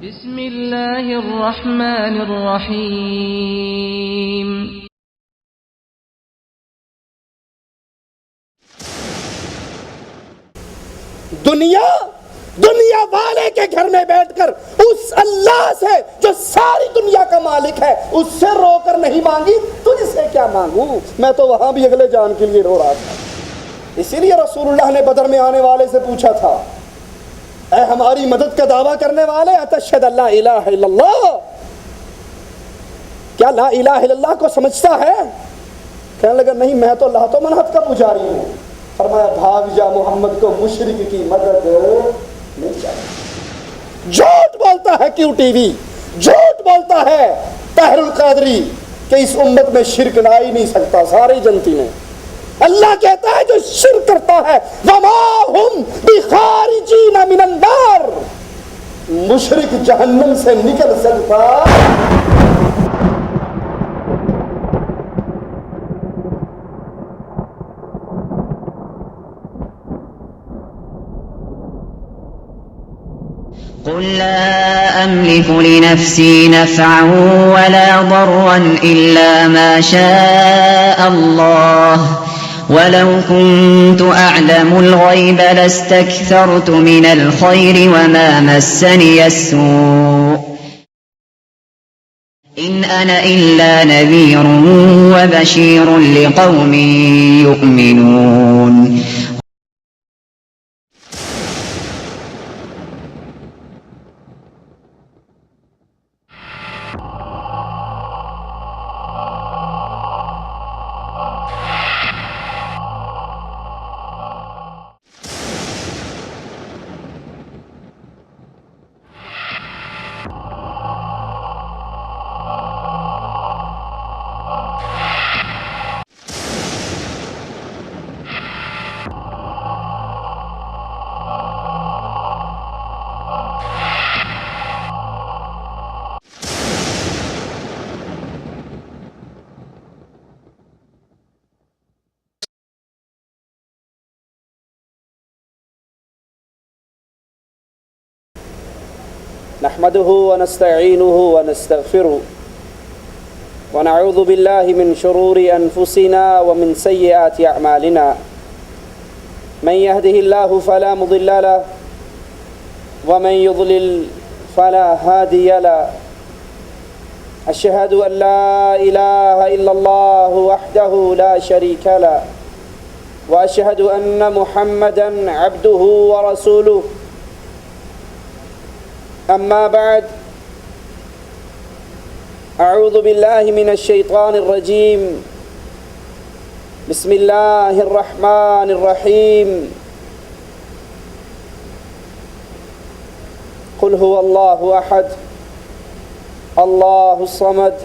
بسم اللہ الرحمن الرحیم۔ دنیا والے کے گھر میں بیٹھ کر اس اللہ سے جو ساری دنیا کا مالک ہے اس سے رو کر نہیں مانگی، تجھ سے کیا مانگوں؟ میں تو وہاں بھی اگلے جان کے لیے رو رہا تھا۔ اسی لیے رسول اللہ نے بدر میں آنے والے سے پوچھا تھا، اے ہماری مدد کا دعویٰ کرنے والے، اتشہد اللہ الہ الا اللہ، کیا لا الہ الا اللہ کو سمجھتا ہے؟ کہنے لگا نہیں، میں تو لات و منات کا پجاری ہوں۔ فرمایا بھاگ جا، محمد کو مشرک کی مدد نہیں چاہیے۔ جھوٹ بولتا ہے کیوں ٹی وی، جھوٹ بولتا ہے طاہر القادری کہ اس امت میں شرک لا ہی نہیں سکتا، سارے جنتی نے۔ اللہ کہتا ہے جو شرک کرتا ہے وما ہم بخارجین من النار، مشرک جہنم سے نکل سکتا۔ قل لا أملك لنفسي نفعا ولا ضرا إلا ما شاء الله ولو كنت أعلم الغيب لاستكثرت من الخير وما مسني السوء إن أنا إلا نذير وبشير لقوم يؤمنون۔ نحمده ونستعينه ونستغفره ونعوذ بالله من شرور أنفسنا ومن سيئات أعمالنا، من يهده الله فلا مضل له ومن يضلل فلا هادي له، أشهد أن لا إله إلا الله وحده لا شريك له وأشهد أن محمدا عبده ورسوله، أما بعد، أعوذ بالله من الشيطان الرجيم، بسم الله الرحمن الرحيم، قل هو الله أحد الله الصمد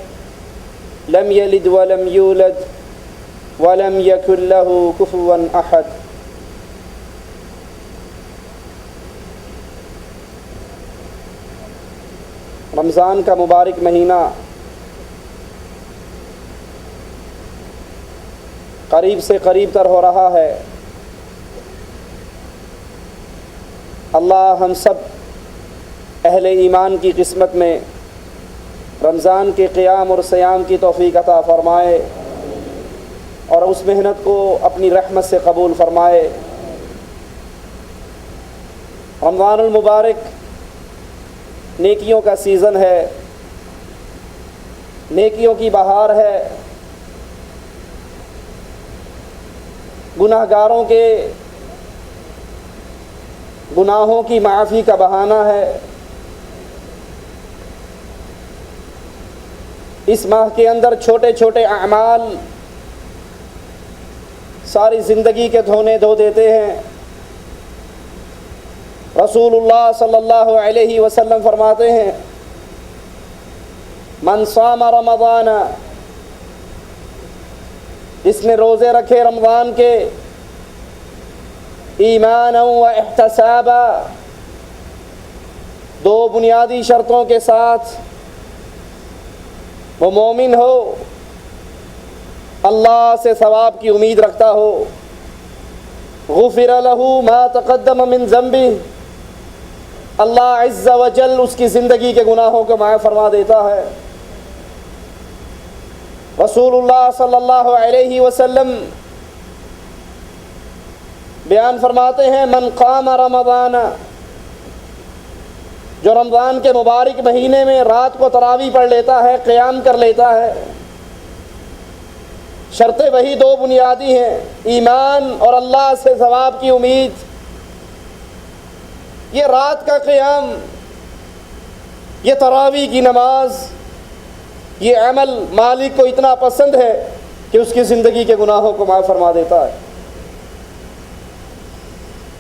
لم يلد ولم يولد ولم يكن له كفوا أحد۔ رمضان کا مبارک مہینہ قریب سے قریب تر ہو رہا ہے۔ اللہ ہم سب اہل ایمان کی قسمت میں رمضان کے قیام اور صیام کی توفیق عطا فرمائے اور اس محنت کو اپنی رحمت سے قبول فرمائے۔ رمضان المبارک نیکیوں کا سیزن ہے، نیکیوں کی بہار ہے، گناہ گاروں کے گناہوں کی معافی کا بہانہ ہے۔ اس ماہ کے اندر چھوٹے چھوٹے اعمال ساری زندگی کے دھونے دھو دیتے ہیں۔ رسول اللہ صلی اللہ علیہ وسلم فرماتے ہیں، من صام رمضان، جس نے روزے رکھے رمضان کے، ایمانا و احتسابا، دو بنیادی شرطوں کے ساتھ، وہ مومن ہو، اللہ سے ثواب کی امید رکھتا ہو، غفر له ما تقدم من ذنبه، اللہ عز و جل اس کی زندگی کے گناہوں کو معاف فرما دیتا ہے۔ رسول اللہ صلی اللہ علیہ وسلم بیان فرماتے ہیں من قام رمضان، جو رمضان کے مبارک مہینے میں رات کو تراویح پڑھ لیتا ہے، قیام کر لیتا ہے، شرطیں وہی دو بنیادی ہیں، ایمان اور اللہ سے ثواب کی امید۔ یہ رات کا قیام، یہ تراویح کی نماز، یہ عمل مالک کو اتنا پسند ہے کہ اس کی زندگی کے گناہوں کو معاف فرما دیتا ہے۔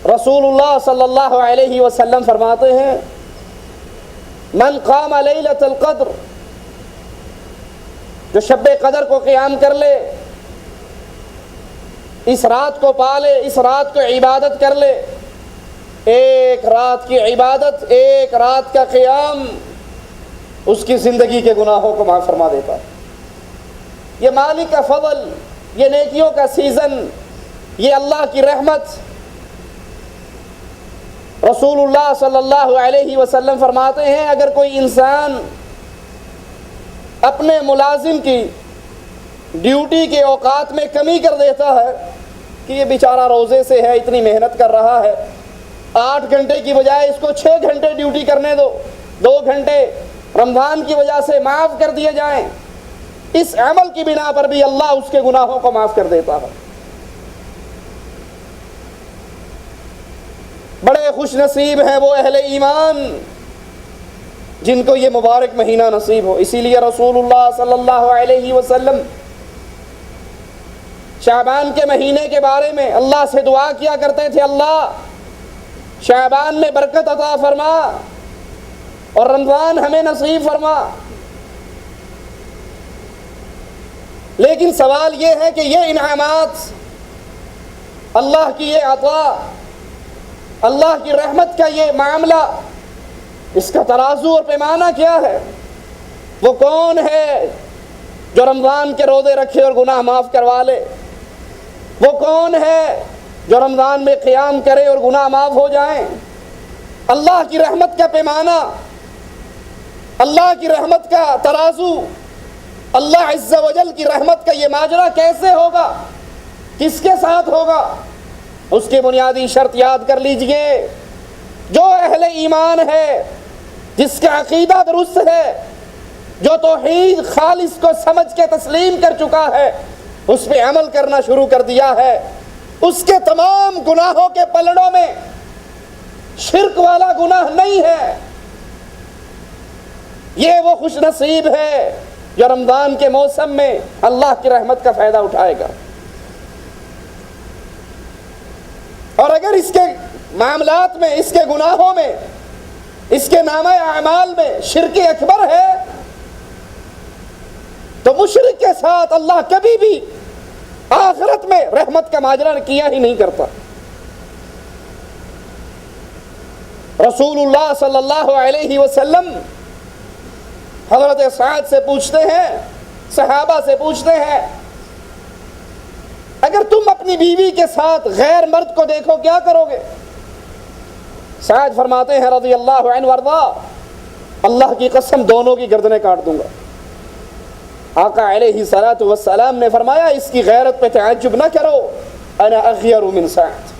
رسول اللہ صلی اللہ علیہ وسلم فرماتے ہیں من قام لیلۃ القدر، جو شب قدر کو قیام کر لے، اس رات کو پالے، اس رات کو عبادت کر لے، ایک رات کی عبادت، ایک رات کا قیام اس کی زندگی کے گناہوں کو معاف فرما دیتا ہے۔ یہ مالک کا فضل، یہ نیکیوں کا سیزن، یہ اللہ کی رحمت۔ رسول اللہ صلی اللہ علیہ وسلم فرماتے ہیں اگر کوئی انسان اپنے ملازم کی ڈیوٹی کے اوقات میں کمی کر دیتا ہے کہ یہ بیچارہ روزے سے ہے، اتنی محنت کر رہا ہے، 8 گھنٹے کی بجائے اس کو 6 گھنٹے ڈیوٹی کرنے دو، 2 گھنٹے رمضان کی وجہ سے معاف کر دیے جائیں، اس عمل کی بنا پر بھی اللہ اس کے گناہوں کو معاف کر دیتا ہے۔ بڑے خوش نصیب ہیں وہ اہل ایمان جن کو یہ مبارک مہینہ نصیب ہو۔ اسی لیے رسول اللہ صلی اللہ علیہ وسلم شعبان کے مہینے کے بارے میں اللہ سے دعا کیا کرتے تھے، اللہ شعبان میں برکت عطا فرما اور رمضان ہمیں نصیب فرما۔ لیکن سوال یہ ہے کہ یہ انعامات، اللہ کی یہ عطا، اللہ کی رحمت کا یہ معاملہ، اس کا ترازو اور پیمانہ کیا ہے؟ وہ کون ہے جو رمضان کے روزے رکھے اور گناہ معاف کروا لے؟ وہ کون ہے جو رمضان میں قیام کرے اور گناہ معاف ہو جائیں؟ اللہ کی رحمت کا پیمانہ، اللہ کی رحمت کا ترازو، اللہ عز و جل کی رحمت کا یہ ماجرا کیسے ہوگا؟ کس کے ساتھ ہوگا؟ اس کی بنیادی شرط یاد کر لیجئے، جو اہل ایمان ہے، جس کا عقیدہ درست ہے، جو توحید خالص کو سمجھ کے تسلیم کر چکا ہے، اس پہ عمل کرنا شروع کر دیا ہے، اس کے تمام گناہوں کے پلڑوں میں شرک والا گناہ نہیں ہے۔ یہ وہ خوش نصیب ہے جو رمضان کے موسم میں اللہ کی رحمت کا فائدہ اٹھائے گا۔ اور اگر اس کے معاملات میں، اس کے گناہوں میں، اس کے نامہ اعمال میں شرک اکبر ہے تو مشرک کے ساتھ اللہ کبھی بھی آخرت میں رحمت کا ماجرا کیا ہی نہیں کرتا۔ رسول اللہ صلی اللہ علیہ وسلم حضرت سعد سے پوچھتے ہیں، صحابہ سے پوچھتے ہیں اگر تم اپنی بیوی کے ساتھ غیر مرد کو دیکھو کیا کرو گے؟ سعد فرماتے ہیں رضی اللہ عنہ وارضا، اللہ کی قسم دونوں کی گردنیں کاٹ دوں گا۔ آقا علیہ الصلوۃ والسلام نے فرمایا اس کی غیرت پہ تعجب نہ کرو، انا اغیر من سعد،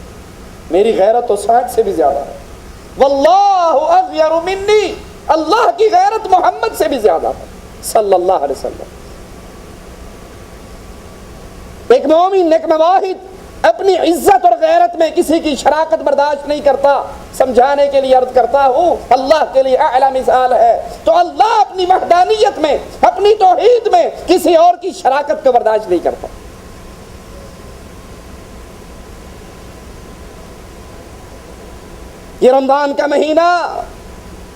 میری غیرت تو سعد سے بھی زیادہ ہے، واللہ اغیر منی، اللہ کی غیرت محمد سے بھی زیادہ ہے صلی اللہ علیہ وسلم۔ ایک مومن، ایک موحد اپنی عزت اور غیرت میں کسی کی شراکت برداشت نہیں کرتا۔ سمجھانے کے لیے عرض کرتا ہوں، اللہ کے لیے اعلیٰ مثال ہے، تو اللہ اپنی وحدانیت میں، اپنی توحید میں کسی اور کی شراکت کو برداشت نہیں کرتا۔ یہ رمضان کا مہینہ،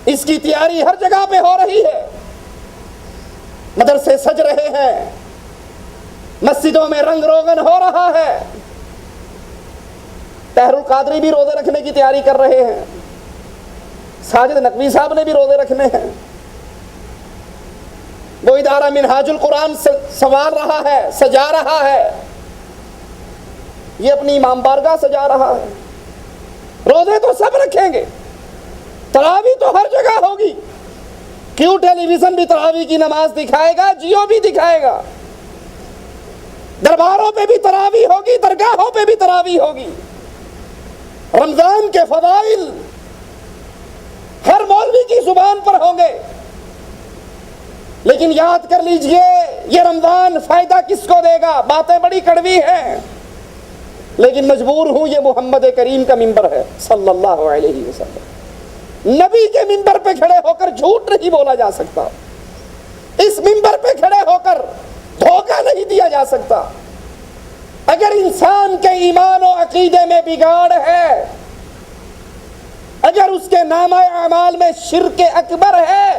اس کی تیاری ہر جگہ پہ ہو رہی ہے، مدرسے سج رہے ہیں، مسجدوں میں رنگ روغن ہو رہا ہے، طاہر القادری بھی روزے رکھنے کی تیاری کر رہے ہیں، ساجد نقوی صاحب نے بھی روزے رکھنے ہیں، وہ ادارہ منہاج القرآن سنوار رہا ہے، سجا رہا ہے، یہ اپنی امام بارگاہ سجا رہا ہے۔ روزے تو سب رکھیں گے، تراویح ہوگی؟ کیوں ٹیلی ویژن بھی تراویح کی نماز دکھائے گا، جیو بھی دکھائے گا؟ درباروں پہ بھی تراویح ہوگی، درگاہوں پہ بھی تراویح ہوگی۔ رمضان کے فضائل ہر مولوی کی زبان پر ہوں گے، لیکن یاد کر لیجئے یہ رمضان فائدہ کس کو دے گا؟ باتیں بڑی کڑوی ہیں، لیکن مجبور ہوں، یہ محمد کریم کا منبر ہے صلی اللہ علیہ وسلم۔ نبی کے منبر پہ کھڑے ہو کر جھوٹ نہیں بولا جا سکتا، اس منبر پہ کھڑے ہو کر دھوکہ نہیں دیا جا سکتا۔ اگر انسان کے ایمان و عقیدے میں بگاڑ ہے، اگر اس کے نامہ اعمال میں شرک اکبر ہے،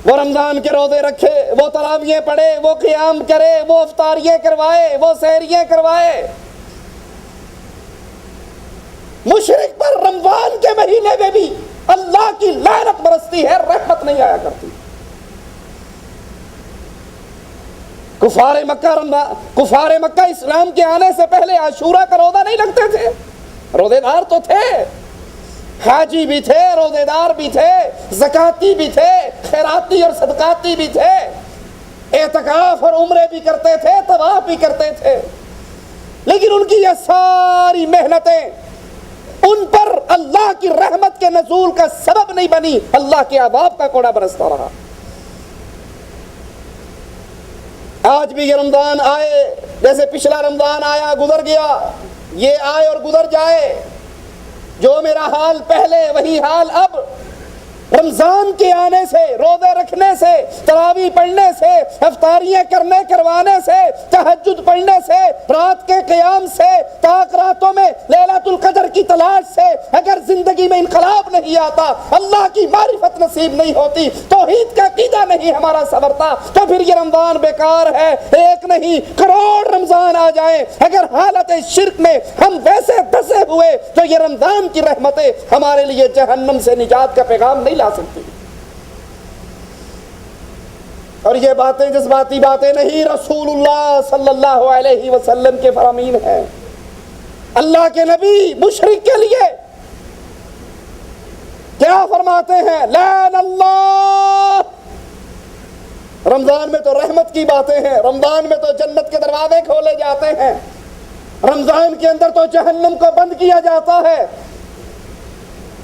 وہ رمضان کے روزے رکھے، وہ تراویحیں پڑھے، وہ قیام کرے، وہ افطاریاں کروائے، وہ سحریاں کروائے، مشرک پر رمضان کے مہینے میں بھی اللہ کی لعنت برستی ہے، رحمت نہیں آیا کرتی۔ کفار مکہ اسلام کے آنے سے پہلے عاشورہ کا روزہ نہیں رکھتے تھے، روزے دار تو تھے، حاجی بھی تھے، روزے دار بھی تھے، زکاتی بھی تھے، خیراتی اور صدقاتی بھی تھے، اعتکاف اور عمرے بھی کرتے تھے، طواف بھی کرتے تھے، لیکن ان کی یہ ساری محنتیں ان پر اللہ کی رحمت کے نزول کا سبب نہیں بنی، اللہ کے عذاب کا کوڑا برستا رہا۔ آج بھی یہ رمضان آئے، جیسے پچھلا رمضان آیا گزر گیا، یہ آئے اور گزر جائے، جو میرا حال پہلے وہی حال اب۔ رمضان کے آنے سے، روزے رکھنے سے، تراویح پڑھنے سے، افطاریاں کروانے سے، تہجد پڑھنے سے، رات کے قیام سے، تاک راتوں میں لیلۃ القدر کی تلاش سے اگر زندگی میں انقلاب نہیں آتا، اللہ کی معرفت نصیب نہیں ہوتی، توحید کا عقیدہ نہیں ہمارا سنورتا، تو پھر یہ رمضان بیکار ہے۔ ایک نہیں کروڑ رمضان آ جائیں، اگر حالت شرک میں ہم ویسے دھسے ہوئے تو یہ رمضان کی رحمتیں ہمارے لیے جہنم سے نجات کا پیغام نہیں لا سکتی۔ اور یہ باتیں جذباتی باتیں نہیں، رسول اللہ صلی اللہ علیہ وسلم کے فرامین ہیں۔ اللہ کے نبی مشرک کے لیے کیا فرماتے ہیں؟ لعن اللہ۔ رمضان میں تو رحمت کی باتیں ہیں، رمضان میں تو جنت کے دروازے کھولے جاتے ہیں، رمضان کے اندر تو جہنم کو بند کیا جاتا ہے،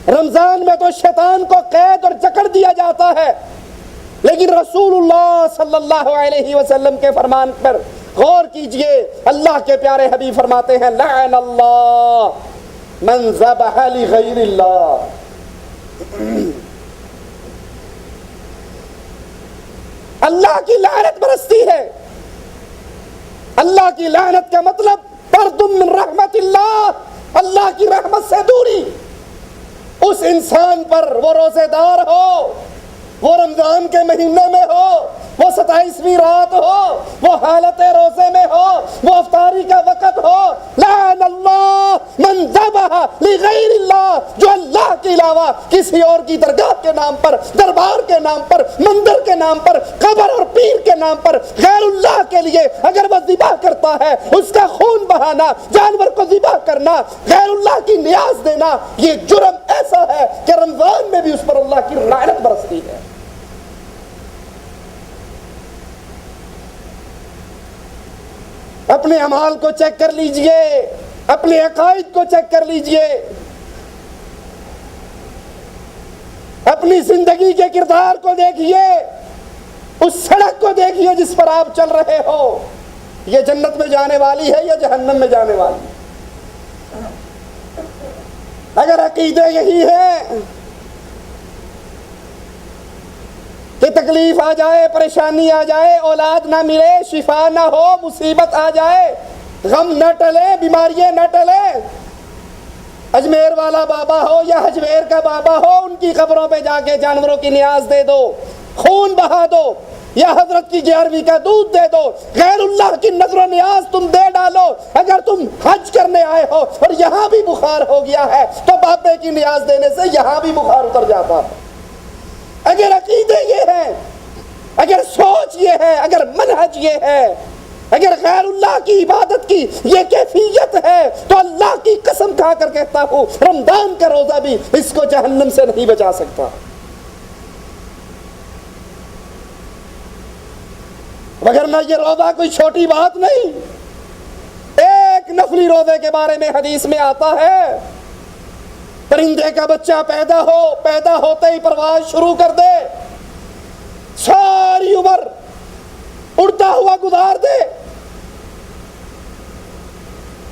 رمضان میں تو شیطان کو قید اور جکڑ دیا جاتا ہے، لیکن رسول اللہ صلی اللہ علیہ وسلم کے فرمان پر غور کیجئے، اللہ کے پیارے حبیب فرماتے ہیں لعن اللہ من ذبح لغیر اللہ۔ اللہ کی لعنت برستی ہے۔ اللہ کی لعنت کا مطلب طرد من رحمت اللہ، اللہ کی رحمت سے دوری۔ اس انسان پر، وہ روزے دار ہو، وہ رمضان کے مہینے میں ہو، وہ 27ویں رات ہو، وہ حالت روزے میں ہو، وہ افطاری کا وقت ہو، لعن اللہ من ذبح لغیر اللہ، جو اللہ کے علاوہ کسی اور کی درگاہ کے نام پر، دربار کے نام پر، مندر کے نام پر، قبر اور پیر کے نام پر غیر اللہ کے لیے اگر وہ ذبح کرتا ہے، اس کا خون بہانا، جانور کو ذبح کرنا، غیر اللہ کی نیاز دینا، یہ جرم ایسا ہے کہ رمضان میں بھی اس پر اللہ کی لعنت برستی ہے۔ اپنے اعمال کو چیک کر لیجئے، اپنے عقائد کو چیک کر لیجئے، اپنی زندگی کے کردار کو دیکھیے، اس سڑک کو دیکھیے جس پر آپ چل رہے ہو، یہ جنت میں جانے والی ہے یا جہنم میں جانے والی؟ اگر عقیدے یہی ہے کہ تکلیف آ جائے، پریشانی آ جائے، اولاد نہ ملے، شفا نہ ہو، مصیبت آ جائے، غم نہ ٹلے، بیماریاں نہ ٹلے، اجمیر والا بابا ہو یا حجویر کا بابا ہو، ان کی قبروں پہ جا کے جانوروں کی نیاز دے دو، خون بہا دو، یا حضرت کی 11ویں کا دودھ دے دو، غیر اللہ کی نظر و نیاز تم دے ڈالو۔ اگر تم حج کرنے آئے ہو اور یہاں بھی بخار ہو گیا ہے تو بابے کی نیاز دینے سے یہاں بھی بخار اتر جاتا ہے۔ اگر عقیدے یہ ہے، اگر سوچ یہ ہے، اگر منہج یہ ہے اگر غیر اللہ کی عبادت کی یہ کیفیت ہے تو اللہ کی قسم کھا کر کہتا ہوں رمضان کا روزہ بھی اس کو جہنم سے نہیں بچا سکتا. وگرنہ یہ روزہ کوئی چھوٹی بات نہیں. ایک نفلی روزے کے بارے میں حدیث میں آتا ہے پرندے کا بچہ پیدا ہوتے ہی پرواز شروع کر دے، ساری عمر اڑتا ہوا گزار دے،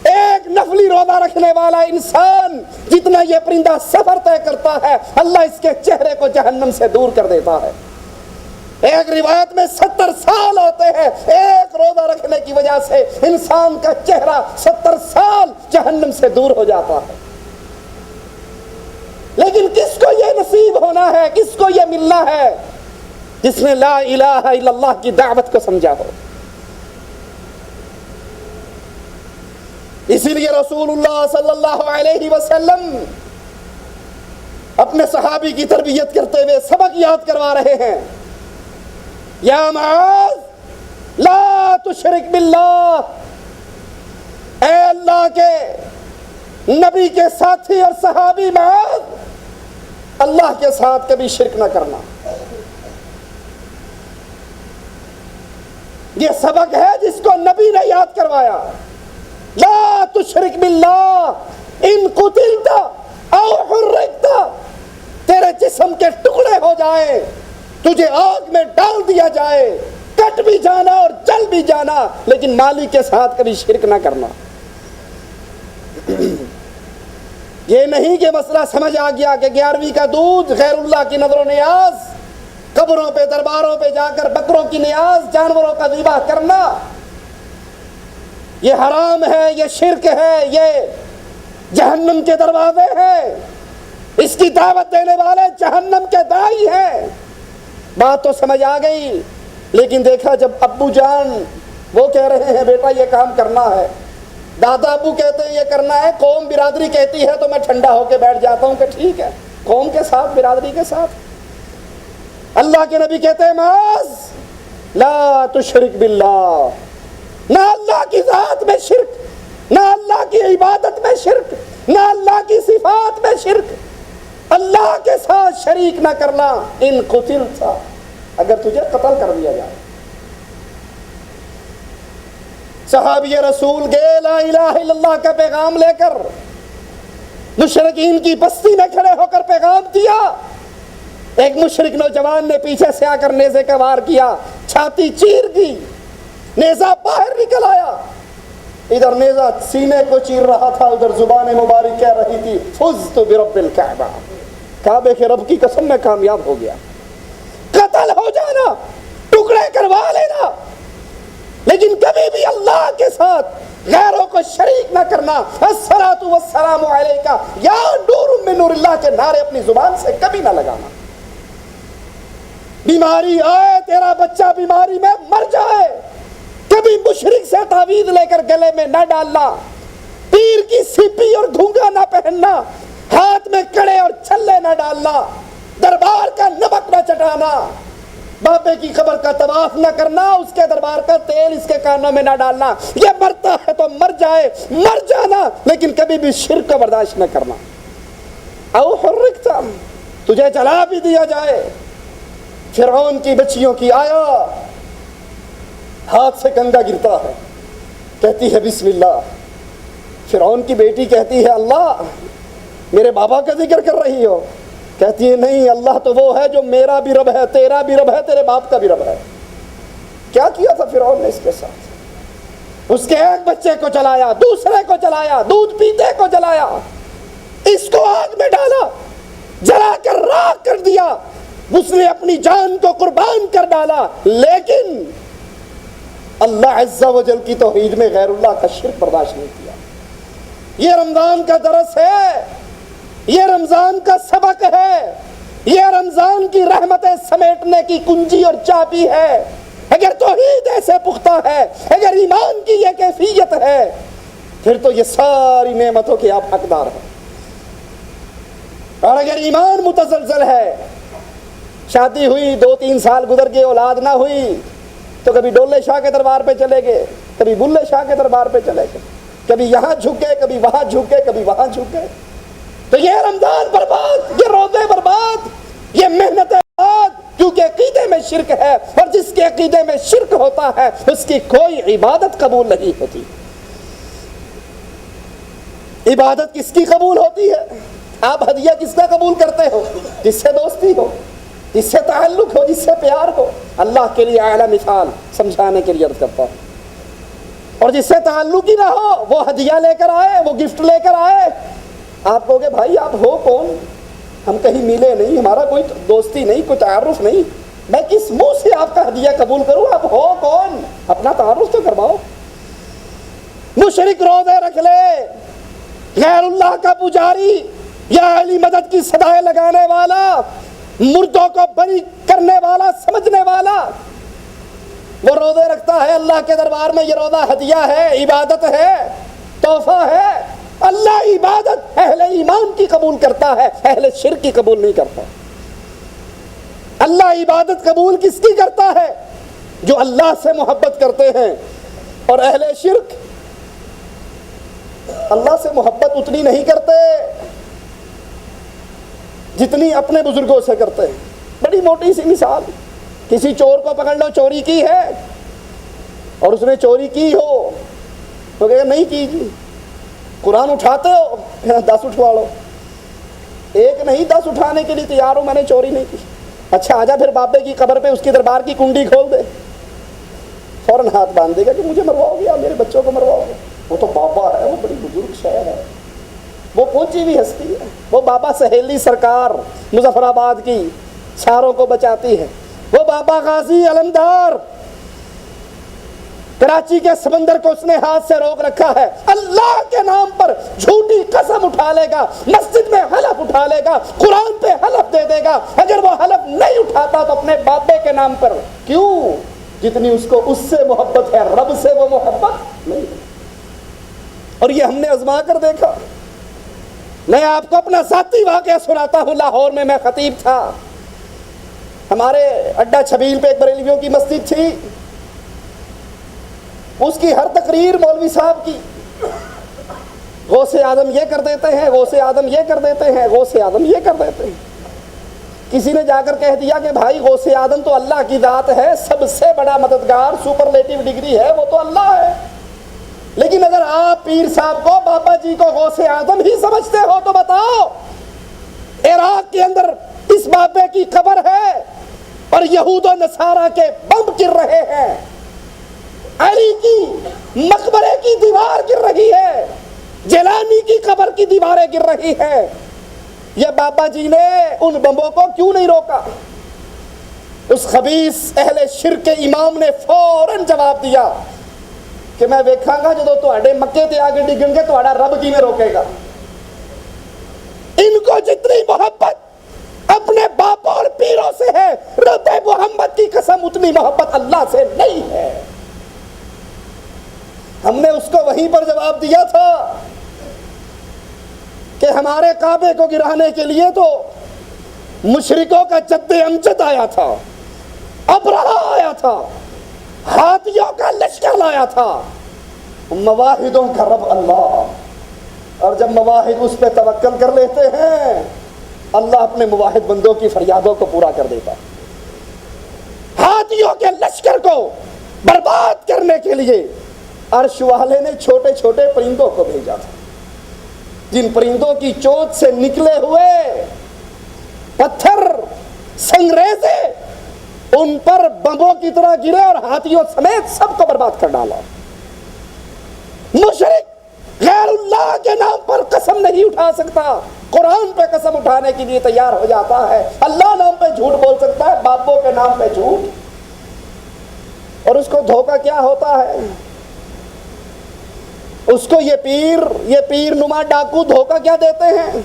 ایک نفلی روزہ رکھنے والا انسان جتنا یہ پرندہ سفر طے کرتا ہے اللہ اس کے چہرے کو جہنم سے دور کر دیتا ہے. ایک روایت میں 70 سال ہوتے ہیں ایک روزہ رکھنے کی وجہ سے انسان کا چہرہ 70 سال جہنم سے دور ہو جاتا ہے. لیکن کس کو یہ نصیب ہونا ہے، کس کو یہ ملنا ہے؟ جس نے لا الہ الا اللہ کی دعوت کو سمجھا ہو. اسی لیے رسول اللہ صلی اللہ علیہ وسلم اپنے صحابی کی تربیت کرتے ہوئے سبق یاد کروا رہے ہیں. یا معاذ لا تشرک باللہ، اے اللہ کے نبی کے ساتھی اور صحابی معاذ، اللہ کے ساتھ کبھی شرک نہ کرنا. یہ سبق ہے جس کو نبی نے یاد کروایا. لا تشرک باللہ ان قتلت او حرقت، تیرے جسم کے ٹکڑے ہو جائیں، تجھے آگ میں ڈال دیا جائے، کٹ بھی جانا اور جل بھی جانا، لیکن مالک کے ساتھ کبھی شرک نہ کرنا. یہ نہیں کہ مسئلہ سمجھ آ گیا کہ 11ویں کا دودھ، غیر اللہ کی نظر و نیاز، قبروں پہ درباروں پہ جا کر بکروں کی نیاز، جانوروں کا ذبح کرنا یہ حرام ہے، یہ شرک ہے، یہ جہنم کے دروازے ہیں، اس کی دعوت دینے والے جہنم کے داعی ہیں. بات تو سمجھ آ گئی. لیکن دیکھا جب ابو جان وہ کہہ رہے ہیں بیٹا یہ کام کرنا ہے، دادا ابو کہتے ہیں یہ کرنا ہے، قوم برادری کہتی ہے تو میں ٹھنڈا ہو کے بیٹھ جاتا ہوں کہ ٹھیک ہے، قوم کے ساتھ برادری کے ساتھ. اللہ کے نبی کہتے ہیں معاذ لا تشرک باللہ، نہ اللہ کی ذات میں شرک، نہ اللہ کی عبادت میں شرک، نہ اللہ کی صفات میں شرک، اللہ کے ساتھ شریک نہ کرنا. ان قتلت، اگر تجھے قتل کر دیا جائے. صحابی رسول گئے لا الہ الا اللہ کا پیغام لے کر، مشرکین کی بستی میں کھڑے ہو کر پیغام دیا. ایک مشرک نوجوان نے پیچھے سے آ کر نیزے کا وار کیا، چھاتی چیر دی، نیزہ باہر نکل آیا. ادھر نیزہ سینے کو چیر رہا تھا، ادھر زبان مبارک کہہ رہی تھی فزت برب الکعبہ، کعبے کے رب کی قسم میں کامیاب ہو گیا. قتل ہو جانا، ٹکڑے کروا لینا، لیکن کبھی بھی اللہ کے ساتھ غیروں کو شریک نہ کرنا. الصلاۃ والسلام علیک یا نور من نور اللہ کے نعرے اپنی زبان سے کبھی نہ لگانا. بیماری آئے، تیرا بچہ بیماری میں مر جائے، کبھی مشرک سے تعویذ لے کر گلے میں نہ ڈالنا، پیر کی سیپی اور گھونگا نہ پہننا، ہاتھ میں کڑے اور چھلے نہ ڈالنا، دربار کا نمک نہ چٹانا، بابے کی قبر کا طواف نہ کرنا، اس کے دربار کا تیل اس کے کانوں میں نہ ڈالنا. یہ مرتا ہے تو مر جائے، مر جانا، لیکن کبھی بھی شرک کو برداشت نہ کرنا. او حرکت، تجھے جلا بھی دیا جائے. فرعون کی بچیوں کی آیا، ہاتھ سے کنگا گرتا ہے، کہتی ہے بسم اللہ. فرعون کی بیٹی کہتی ہے اللہ میرے بابا کا ذکر کر رہی ہو؟ کہتی ہے نہیں، اللہ تو وہ ہے جو میرا بھی رب ہے، تیرا بھی رب ہے، تیرے باپ کا بھی رب ہے. کیا کیا تھا فرعون نے اس کے ساتھ؟ اس کے ایک بچے کو جلایا، دوسرے کو جلایا، دودھ پیتے کو جلایا، اس کو آگ میں ڈالا، جلا کر راکھ کر دیا. اس نے اپنی جان کو قربان کر ڈالا، لیکن اللہ عز و جل کی توحید میں غیر اللہ کا شرک برداشت نہیں کیا. یہ رمضان کا درس ہے، یہ رمضان کا سبق ہے، یہ رمضان کی رحمتیں سمیٹنے کی کنجی اور چابی ہے. اگر توحید ایسے پختہ ہے، اگر ایمان کی یہ کیفیت ہے، پھر تو یہ ساری نعمتوں کے آپ حقدار ہیں. اور اگر ایمان متزلزل ہے، شادی ہوئی 2-3 سال گزر گئے، اولاد نہ ہوئی، تو کبھی ڈولے شاہ کے دربار پہ چلے گئے، کبھی بلے شاہ کے دربار پہ چلے گئے، کبھی یہاں جھکے، کبھی وہاں جھکے، کبھی وہاں جھکے. تو یہ رمضان برباد، یہ روزے برباد، یہ محنت برباد، کیونکہ عقیدے میں شرک ہے، اور جس کے عقیدے میں شرک ہوتا ہے اس کی کوئی عبادت قبول نہیں ہوتی. عبادت کس کی قبول ہوتی ہے؟ آپ ہدیہ کس کا قبول کرتے ہو؟ جس سے دوستی ہو، جس سے تعلق ہو، جس سے پیار ہو. اللہ کے لیے اعلیٰ مثال سمجھانے کے لیے عرض کرتا ہوں. اور جس سے تعلق ہی نہ ہو، وہ ہدیہ لے کر آئے، وہ گفٹ لے کر آئے، آپ کہو گے بھائی آپ ہو کون؟ ہم کہیں ملے نہیں، ہمارا کوئی دوستی نہیں، کوئی تعارف نہیں، میں کس منہ سے آپ کا ہدیہ قبول کروں؟ آپ ہو کون؟ اپنا تعارف تو کرواؤ. مشرک روزے رکھ لے، غیر اللہ کا پجاری، یا علی مدد کی صدائیں لگانے والا، مردوں کو بری کرنے والا سمجھنے والا، وہ روزے رکھتا ہے اللہ کے دربار میں. یہ روزہ ہدیہ ہے، عبادت ہے، تحفہ ہے. اللہ عبادت اہل ایمان کی قبول کرتا ہے، اہل شرک کی قبول نہیں کرتا. اللہ عبادت قبول کس کی کرتا ہے؟ جو اللہ سے محبت کرتے ہیں. اور اہل شرک اللہ سے محبت اتنی نہیں کرتے جتنی اپنے بزرگوں سے کرتے ہیں. بڑی موٹی سی مثال، کسی چور کو پکڑ لو، چوری کی ہے اور اس نے چوری کی ہو تو کہے نہیں کی جی. قرآن اٹھاتے ہو، 10 اٹھوا لو. ایک نہیں 10 اٹھانے کے لیے تیار ہو، میں نے چوری نہیں کی. اچھا آجا پھر بابے کی قبر پہ اس کے دربار کی کنڈی کھول دے، فوراً ہاتھ باندھ دے گا کہ مجھے مرواؤ گے یا میرے بچوں کو مرواؤ گے. وہ تو بابا ہے، وہ بڑی بزرگ شہر ہے، وہ پہنچی ہوئی ہستی ہے. وہ بابا سہیلی سرکار مظفر آباد کی ساروں کو بچاتی ہے. وہ بابا غازی علمدار کراچی کے سمندر کو اس نے ہاتھ سے روک رکھا ہے. اللہ کے نام پر جھوٹی قسم اٹھا لے گا، مسجد میں حلف اٹھا لے گا، قرآن پہ حلف دے دے گا. اگر وہ حلف نہیں اٹھاتا تو اپنے بابے کے نام پر. کیوں؟ جتنی اس کو اس سے محبت ہے، رب سے وہ محبت نہیں. اور یہ ہم نے آزما کر دیکھا. میں آپ کو اپنا ذاتی واقعہ سناتا ہوں. لاہور میں میں خطیب تھا. ہمارے اڈا چھبیل پہ ایک بریلویوں کی مسجد تھی. اس کی ہر تقریر مولوی صاحب کی غوث اعظم یہ کر دیتے ہیں، غوث اعظم یہ کر دیتے ہیں، غوث اعظم یہ کر دیتے ہیں. کسی نے جا کر کہہ دیا کہ بھائی غوث اعظم تو اللہ کی ذات ہے، سب سے بڑا مددگار، سپرلیٹو ڈگری ہے، وہ تو اللہ ہے. لیکن اگر آپ پیر صاحب کو، بابا جی کو غوث اعظم ہی سمجھتے ہو تو بتاؤ، عراق کے اندر اس بابے کی قبر ہے اور یہود و نصارہ کے بم گر رہے ہیں، علی کی مقبرے کی دیوار گر رہی ہے، جیلانی کی قبر کی دیواریں گر رہی ہیں. یہ بابا جی نے ان بمبوں کو کیوں نہیں روکا؟ اس خبیث اہل شرک کے امام نے فوراً جواب دیا کہ میں ویکھاں گا جدو تواڈے مکے تے آگے ڈگن گے تواڈا رب کیویں روکے گا. ان کو جتنی محبت اپنے باپوں اور پیروں سے ہے، رب محمد کی قسم اتنی محبت اللہ سے نہیں ہے. ہم نے اس کو وہیں پر جواب دیا تھا کہ ہمارے کعبے کو گرانے کے لیے تو مشرکوں کا جد امجد آیا تھا، ابرہہ آیا تھا، ہاتھیوں کا لشکر لایا تھا. مواحدوں کا رب اللہ، اور جب مواحد اس پہ توکل کر لیتے ہیں اللہ اپنے مواحد بندوں کی فریادوں کو پورا کر دیتا. ہاتھیوں کے لشکر کو برباد کرنے کے لیے عرش والے نے چھوٹے چھوٹے پرندوں کو بھیجا تھا، جن پرندوں کی چونچ سے نکلے ہوئے پتھر سنگریزے ان پر بمبوں کی طرح گرے اور ہاتھیوں سمیت سب کو برباد کر ڈالا. مشرک غیر اللہ کے نام پر قسم نہیں اٹھا سکتا، قرآن پہ قسم اٹھانے کے لیے تیار ہو جاتا ہے. اللہ نام پہ جھوٹ بول سکتا ہے، باپوں کے نام پہ جھوٹ. اور اس کو دھوکہ کیا ہوتا ہے؟ اس کو یہ پیر نما ڈاکو دھوکہ کیا دیتے ہیں؟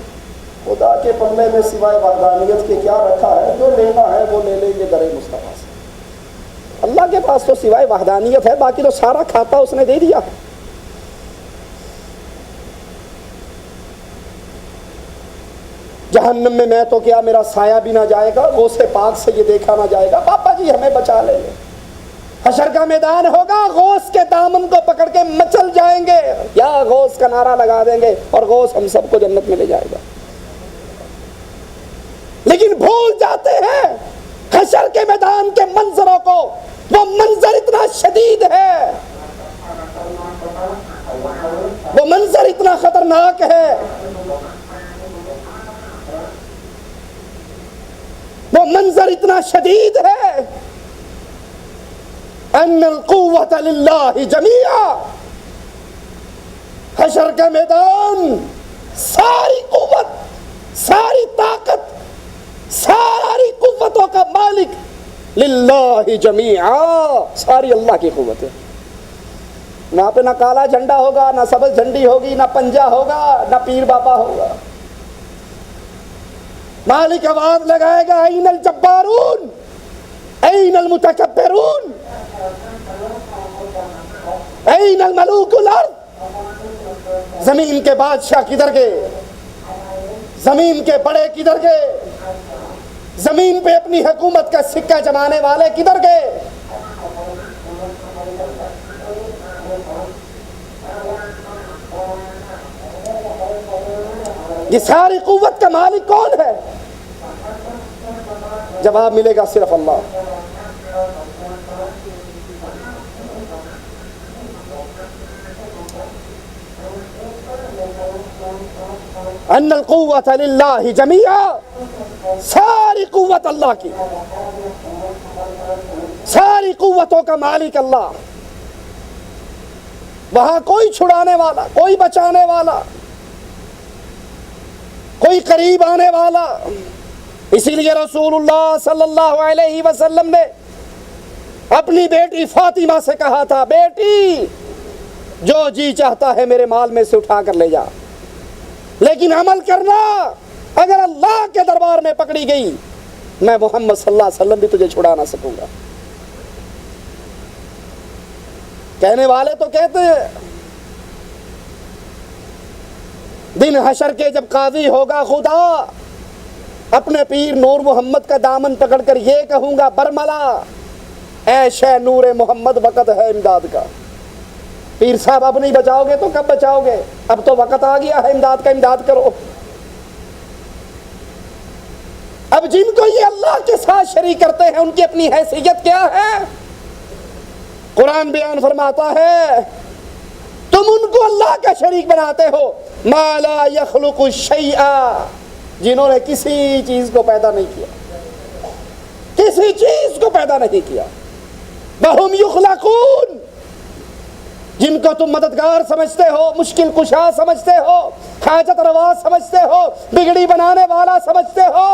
خدا کے پلے میں سوائے وحدانیت کے کیا رکھا ہے؟ جو لینا ہے وہ لے لیں گے در مصطفیٰ سے. اللہ کے پاس تو سوائے وحدانیت ہے، باقی تو سارا کھاتا اس نے دے دیا. جہنم میں تو کیا میرا سایہ بھی نہ جائے گا، غوث پاک سے یہ دیکھا نہ جائے گا. پاپا جی ہمیں بچا لیں گے، حشر کا میدان ہوگا، غوث کے دامن کو پکڑ کے مچل جائیں گے، یا غوث کا نعرہ لگا دیں گے اور غوث ہم سب کو جنت میں لے جائے گا۔ لیکن بھول جاتے ہیں حشر کے میدان کے منظروں کو، وہ منظر اتنا شدید ہے، وہ منظر اتنا خطرناک ہے، وہ منظر اتنا شدید ہے، ان القوت للہ جمیعا، حشر کا میدان ساری قوت، ساری طاقت، ساری قوتوں کا مالک للہ جمیعا، ساری اللہ کی قوت ہے۔ وہاں پہ نہ کالا جھنڈا ہوگا، نہ سبز جھنڈی ہوگی، نہ پنجا ہوگا، نہ پیر بابا ہوگا۔ مالک آواز لگائے گا، این الجبارون، این المتکبرون، این الملوک الارض، زمین کے بادشاہ کدھر گئے، زمین کے بڑے کدھر گئے، زمین پہ اپنی حکومت کا سکہ جمانے والے کدھر گئے؟ یہ ساری قوت کا مالک کون ہے؟ جواب ملے گا صرف اللہ۔ ان القوت للہ جمیعا، ساری قوت اللہ کی، ساری قوتوں کا مالک اللہ۔ وہاں کوئی چھڑانے والا، کوئی بچانے والا، کوئی قریب آنے والا۔ اسی لیے رسول اللہ صلی اللہ علیہ وسلم نے اپنی بیٹی فاطمہ سے کہا تھا، بیٹی جو جی چاہتا ہے میرے مال میں سے اٹھا کر لے جا، لیکن عمل کرنا، اگر اللہ کے دربار میں پکڑی گئی میں محمد صلی اللہ علیہ وسلم بھی تجھے چھڑا نہ سکوں گا۔ کہنے والے تو کہتے ہیں دن حشر کے جب قاضی ہوگا خدا، اپنے پیر نور محمد کا دامن پکڑ کر یہ کہوں گا، برملا اے شہ نور محمد، وقت ہے امداد کا۔ پیر صاحب اب نہیں بچاؤ گے تو کب بچاؤ گے؟ اب تو وقت آ گیا ہے امداد کا، امداد کرو۔ اب جن کو یہ اللہ کے ساتھ شریک کرتے ہیں ان کی اپنی حیثیت کیا ہے؟ قرآن بیان فرماتا ہے تم ان کو اللہ کا شریک بناتے ہو، ما لا یخلق شیئا، جنہوں نے کسی چیز کو پیدا نہیں کیا، کسی چیز کو پیدا نہیں کیا، وہم یخلقون، جن کو تم مددگار سمجھتے ہو، مشکل کشا سمجھتے ہو، حاجت روا سمجھتے ہو، بگڑی بنانے والا سمجھتے ہو،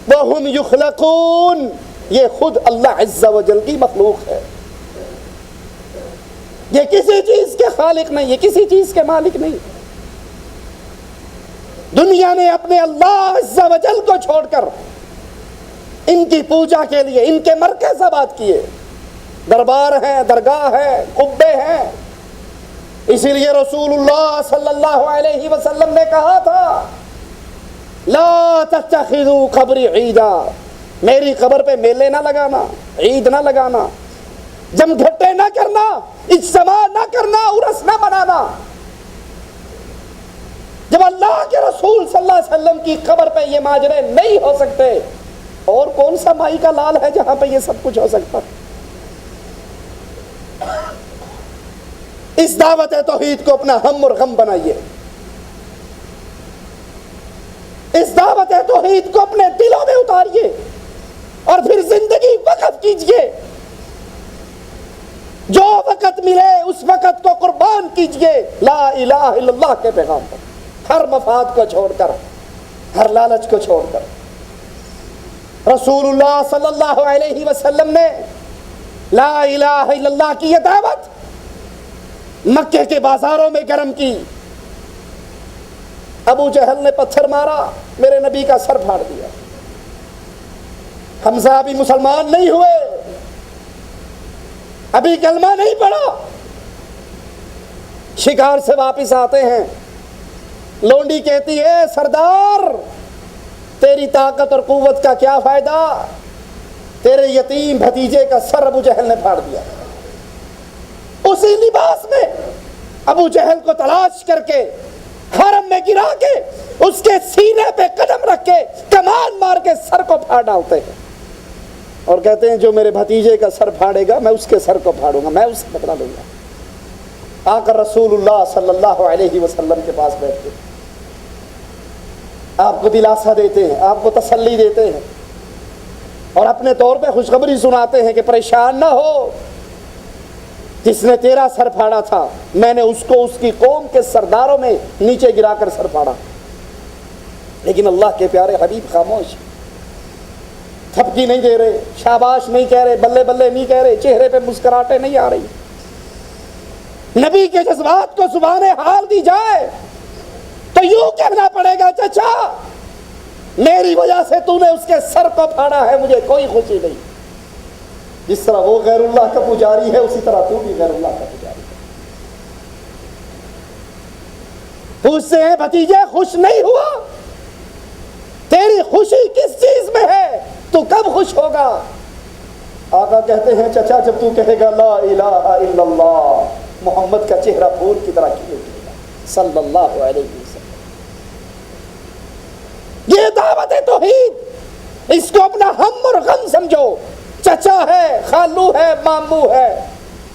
وہم یخلقون، یہ خود اللہ عز و جل کی مخلوق ہے، یہ کسی چیز کے خالق نہیں، یہ کسی چیز کے مالک نہیں۔ دنیا نے اپنے اللہ عز و جل کو چھوڑ کر ان کی پوجا کے لیے ان کے مرکز آباد کیے، دربار ہیں، درگاہ ہیں، قبے ہیں۔ اسی لیے رسول اللہ صلی اللہ علیہ وسلم نے کہا تھا لا تتخذوا قبری عیدا، میری قبر پہ میلے نہ لگانا، عید نہ لگانا، جم گھٹے نہ کرنا، اجتماع نہ کرنا، عرس نہ منانا۔ جب اللہ کے رسول صلی اللہ علیہ وسلم کی قبر پہ یہ ماجرے نہیں ہو سکتے، اور کون سا مائی کا لال ہے جہاں پہ یہ سب کچھ ہو سکتا؟ اس دعوت توحید کو اپنا ہم اور غم بنائیے، اس دعوت توحید کو اپنے دلوں میں اتاریے، اور پھر زندگی وقف کیجئے، جو وقت ملے اس وقت کو قربان کیجئے لا الہ الا اللہ کے پیغام پر، ہر مفاد کو چھوڑ کر، ہر لالچ کو چھوڑ کر۔ رسول اللہ صلی اللہ علیہ وسلم نے لا الہ الا اللہ کی یہ دعوت مکے کے بازاروں میں گرم کی۔ ابو جہل نے پتھر مارا، میرے نبی کا سر پھاڑ دیا۔ حمزہ ابھی مسلمان نہیں ہوئے، ابھی کلمہ نہیں پڑھا، شکار سے واپس آتے ہیں، لونڈی کہتی ہے سردار تیری طاقت اور قوت کا کیا فائدہ، تیرے یتیم بھتیجے کا سر ابو جہل نے پھاڑ دیا. اسی لباس میں ابو جہل کو تلاش کر کے حرم میں گرا کے اس کے سینے پہ قدم رکھ کے کمان مار کے سر کو پھاڑ ڈالتے ہیں اور کہتے ہیں جو میرے بھتیجے کا سر پھاڑے گا میں اس کے سر کو پھاڑوں گا, میں اس سے بدلہ لوں گا. آ کر رسول اللہ صلی اللہ علیہ وسلم کے پاس بیٹھتے ہیں, آپ کو دلاسا دیتے ہیں, آپ کو تسلی دیتے ہیں اور اپنے طور پہ خوشخبری سناتے ہیں کہ پریشان نہ ہو, جس نے تیرا سر پھاڑا تھا میں نے اس کو اس کی قوم کے سرداروں میں نیچے گرا کر سر پھاڑا. لیکن اللہ کے پیارے حبیب خاموش, تھپکی نہیں دے رہے, شاباش نہیں کہہ رہے, بلے بلے نہیں کہہ رہے, چہرے پہ مسکراہٹیں نہیں آ رہی. نبی کے جذبات کو زبان حال دی جائے تو یوں کہنا پڑے گا چچا میری وجہ سے تو نے اس کے سر کو پھاڑا ہے, مجھے کوئی خوشی نہیں. جس طرح وہ غیر اللہ کا پجاری ہے اسی طرح تو بھی غیر اللہ کا پجاری ہے. پوچھتے ہیں بھتیجے خوش نہیں ہوا, تیری خوشی کس چیز میں ہے, تو کب خوش ہوگا؟ آقا کہتے ہیں چچا جب تو کہے گا لا الہ الا اللہ, محمد کا چہرہ پھول کی طرح کھلے گا صلی اللہ علیہ وسلم. یہ دعوت توحید, اس کو اپنا ہم اور غم سمجھو. چچا ہے, خالو ہے, مامو ہے,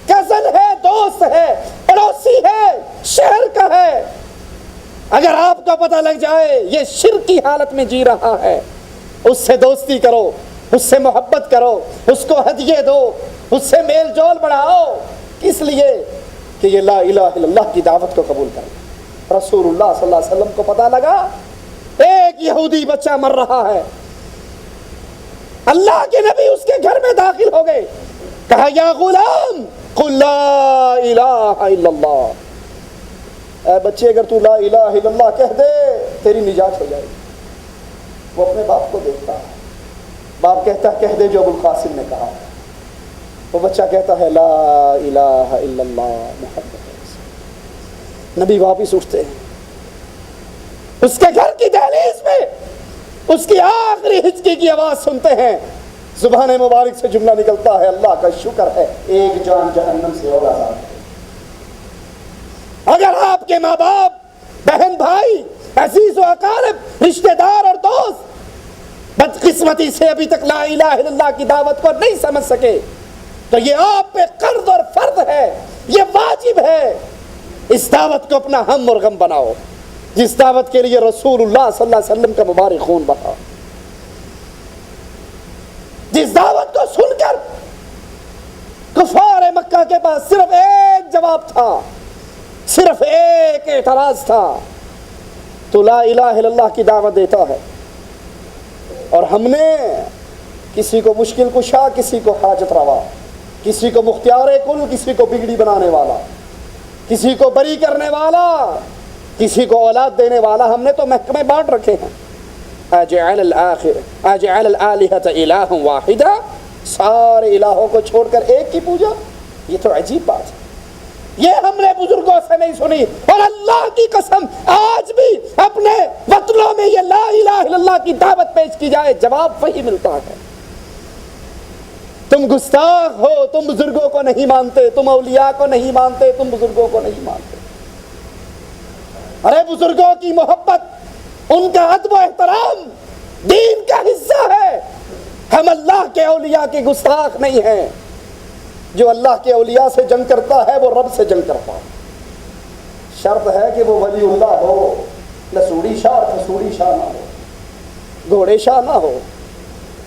کزن ہے, دوست ہے, پڑوسی ہے, شہر کا ہے. اگر آپ کو پتہ لگ جائے یہ شرک کی حالت میں جی رہا ہے, اس سے دوستی کرو, اس سے محبت کرو, اس کو ہدیے دو, اس سے میل جول بڑھاؤ. کس لیے کہ یہ لا الہ الا اللہ کی دعوت کو قبول کرے. رسول اللہ صلی اللہ علیہ وسلم کو پتہ لگا ایک یہودی بچہ مر رہا ہے, اللہ کے نبی اس کے گھر میں داخل ہو گئے, کہا یا غلام قل لا الہ الا اللہ, اے بچے اگر تو لا الہ الا اللہ کہہ دے تیری نجات ہو جائے گی. وہ اپنے باپ کو دیکھتا ہے, باپ کہتا ہے کہہ دے جو ابو القاسم نے کہا. وہ بچہ کہتا ہے لا الہ الا اللہ محمد رسول اللہ. نبی واپس اٹھتے ہیں, اس کے گھر کی دہلیز میں اس کی آخری ہچکی کی آواز سنتے ہیں, زبان مبارک سے جملہ نکلتا ہے اللہ کا شکر ہے ایک جان جہنم سے اور آزاد ہے. اگر آپ کے ماں باپ, بہن بھائی, عزیز و اقارب, رشتہ دار اور دوست بدقسمتی سے ابھی تک لا الہ الا اللہ کی دعوت کو نہیں سمجھ سکے تو یہ آپ پہ قرض اور فرض ہے, یہ واجب ہے. اس دعوت کو اپنا ہم اور غم بناؤ, جس دعوت کے لیے رسول اللہ صلی اللہ علیہ وسلم کا مبارک خون بہا, جس دعوت کو سن کر کفار مکہ کے پاس صرف ایک جواب تھا, صرف ایک اعتراض تھا, تو لا الہ الا اللہ کی دعوت دیتا ہے اور ہم نے کسی کو مشکل کشا, کسی کو حاجت روا, کسی کو مختار کل, کسی کو بگڑی بنانے والا, کسی کو بری کرنے والا, کسی کو اولاد دینے والا, ہم نے تو محکمے بانٹ رکھے ہیں. اجعل الآلہۃ الہا واحدا, سارے الہوں کو چھوڑ کر ایک کی پوجا, یہ تو عجیب بات ہے. یہ ہم نے بزرگوں سے نہیں سنی, اور اللہ کی قسم آج بھی اپنے وطنوں میں یہ لا الہ الا اللہ کی دعوت پیش کی جائے جواب وہی ملتا ہے. تم گستاخ ہو, تم بزرگوں کو نہیں مانتے, تم اولیاء کو نہیں مانتے, تم بزرگوں کو نہیں مانتے. ارے بزرگوں کی محبت, ان کا ادب و احترام دین کا حصہ ہے. ہم اللہ کے اولیاء کے گستاخ نہیں ہیں. جو اللہ کے اولیاء سے جنگ کرتا ہے وہ رب سے جنگ کرتا ہے. شرط ہے کہ وہ ولی اللہ ہو, لسوڑی شاہ اور کسوڑی شاہ نہ ہو, گھوڑے شاہ نہ ہو,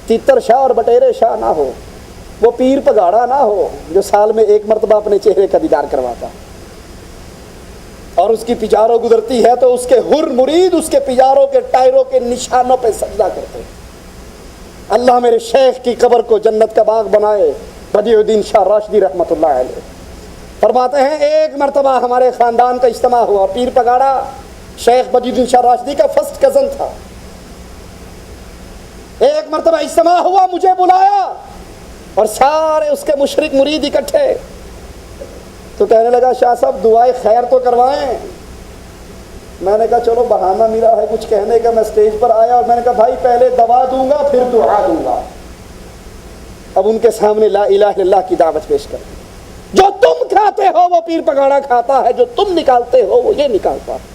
تیتر شاہ اور بٹیرے شاہ نہ ہو, وہ پیر پگاڑا نہ ہو جو سال میں ایک مرتبہ اپنے چہرے کا دیدار کرواتا اور اس کی پجاروں گزرتی ہے تو اس کے حر مرید اس کے پجاروں کے ٹائروں کے نشانوں پہ سجدہ کرتے ہیں. اللہ میرے شیخ کی قبر کو جنت کا باغ بنائے. بدیع الدین شاہ راشدی رحمۃ اللہ علیہ فرماتے ہیں ایک مرتبہ ہمارے خاندان کا اجتماع ہوا. پیر پگاڑا شیخ بدیع الدین شاہ راشدی کا فرسٹ کزن تھا. ایک مرتبہ اجتماع ہوا, مجھے بلایا اور سارے اس کے مشرک مرید اکٹھے. تو کہنے لگا شاہ صاحب دعائے خیر تو کروائیں. میں نے کہا چلو بہانہ میرا ہے کچھ کہنے کا. میں اسٹیج پر آیا اور میں نے کہا بھائی پہلے دوا دوں گا پھر دعا دوں گا. اب ان کے سامنے لا الہ الا اللہ کی دعوت پیش کر. جو تم کھاتے ہو وہ پیر پگاڑا کھاتا ہے, جو تم نکالتے ہو وہ یہ نکالتا ہے.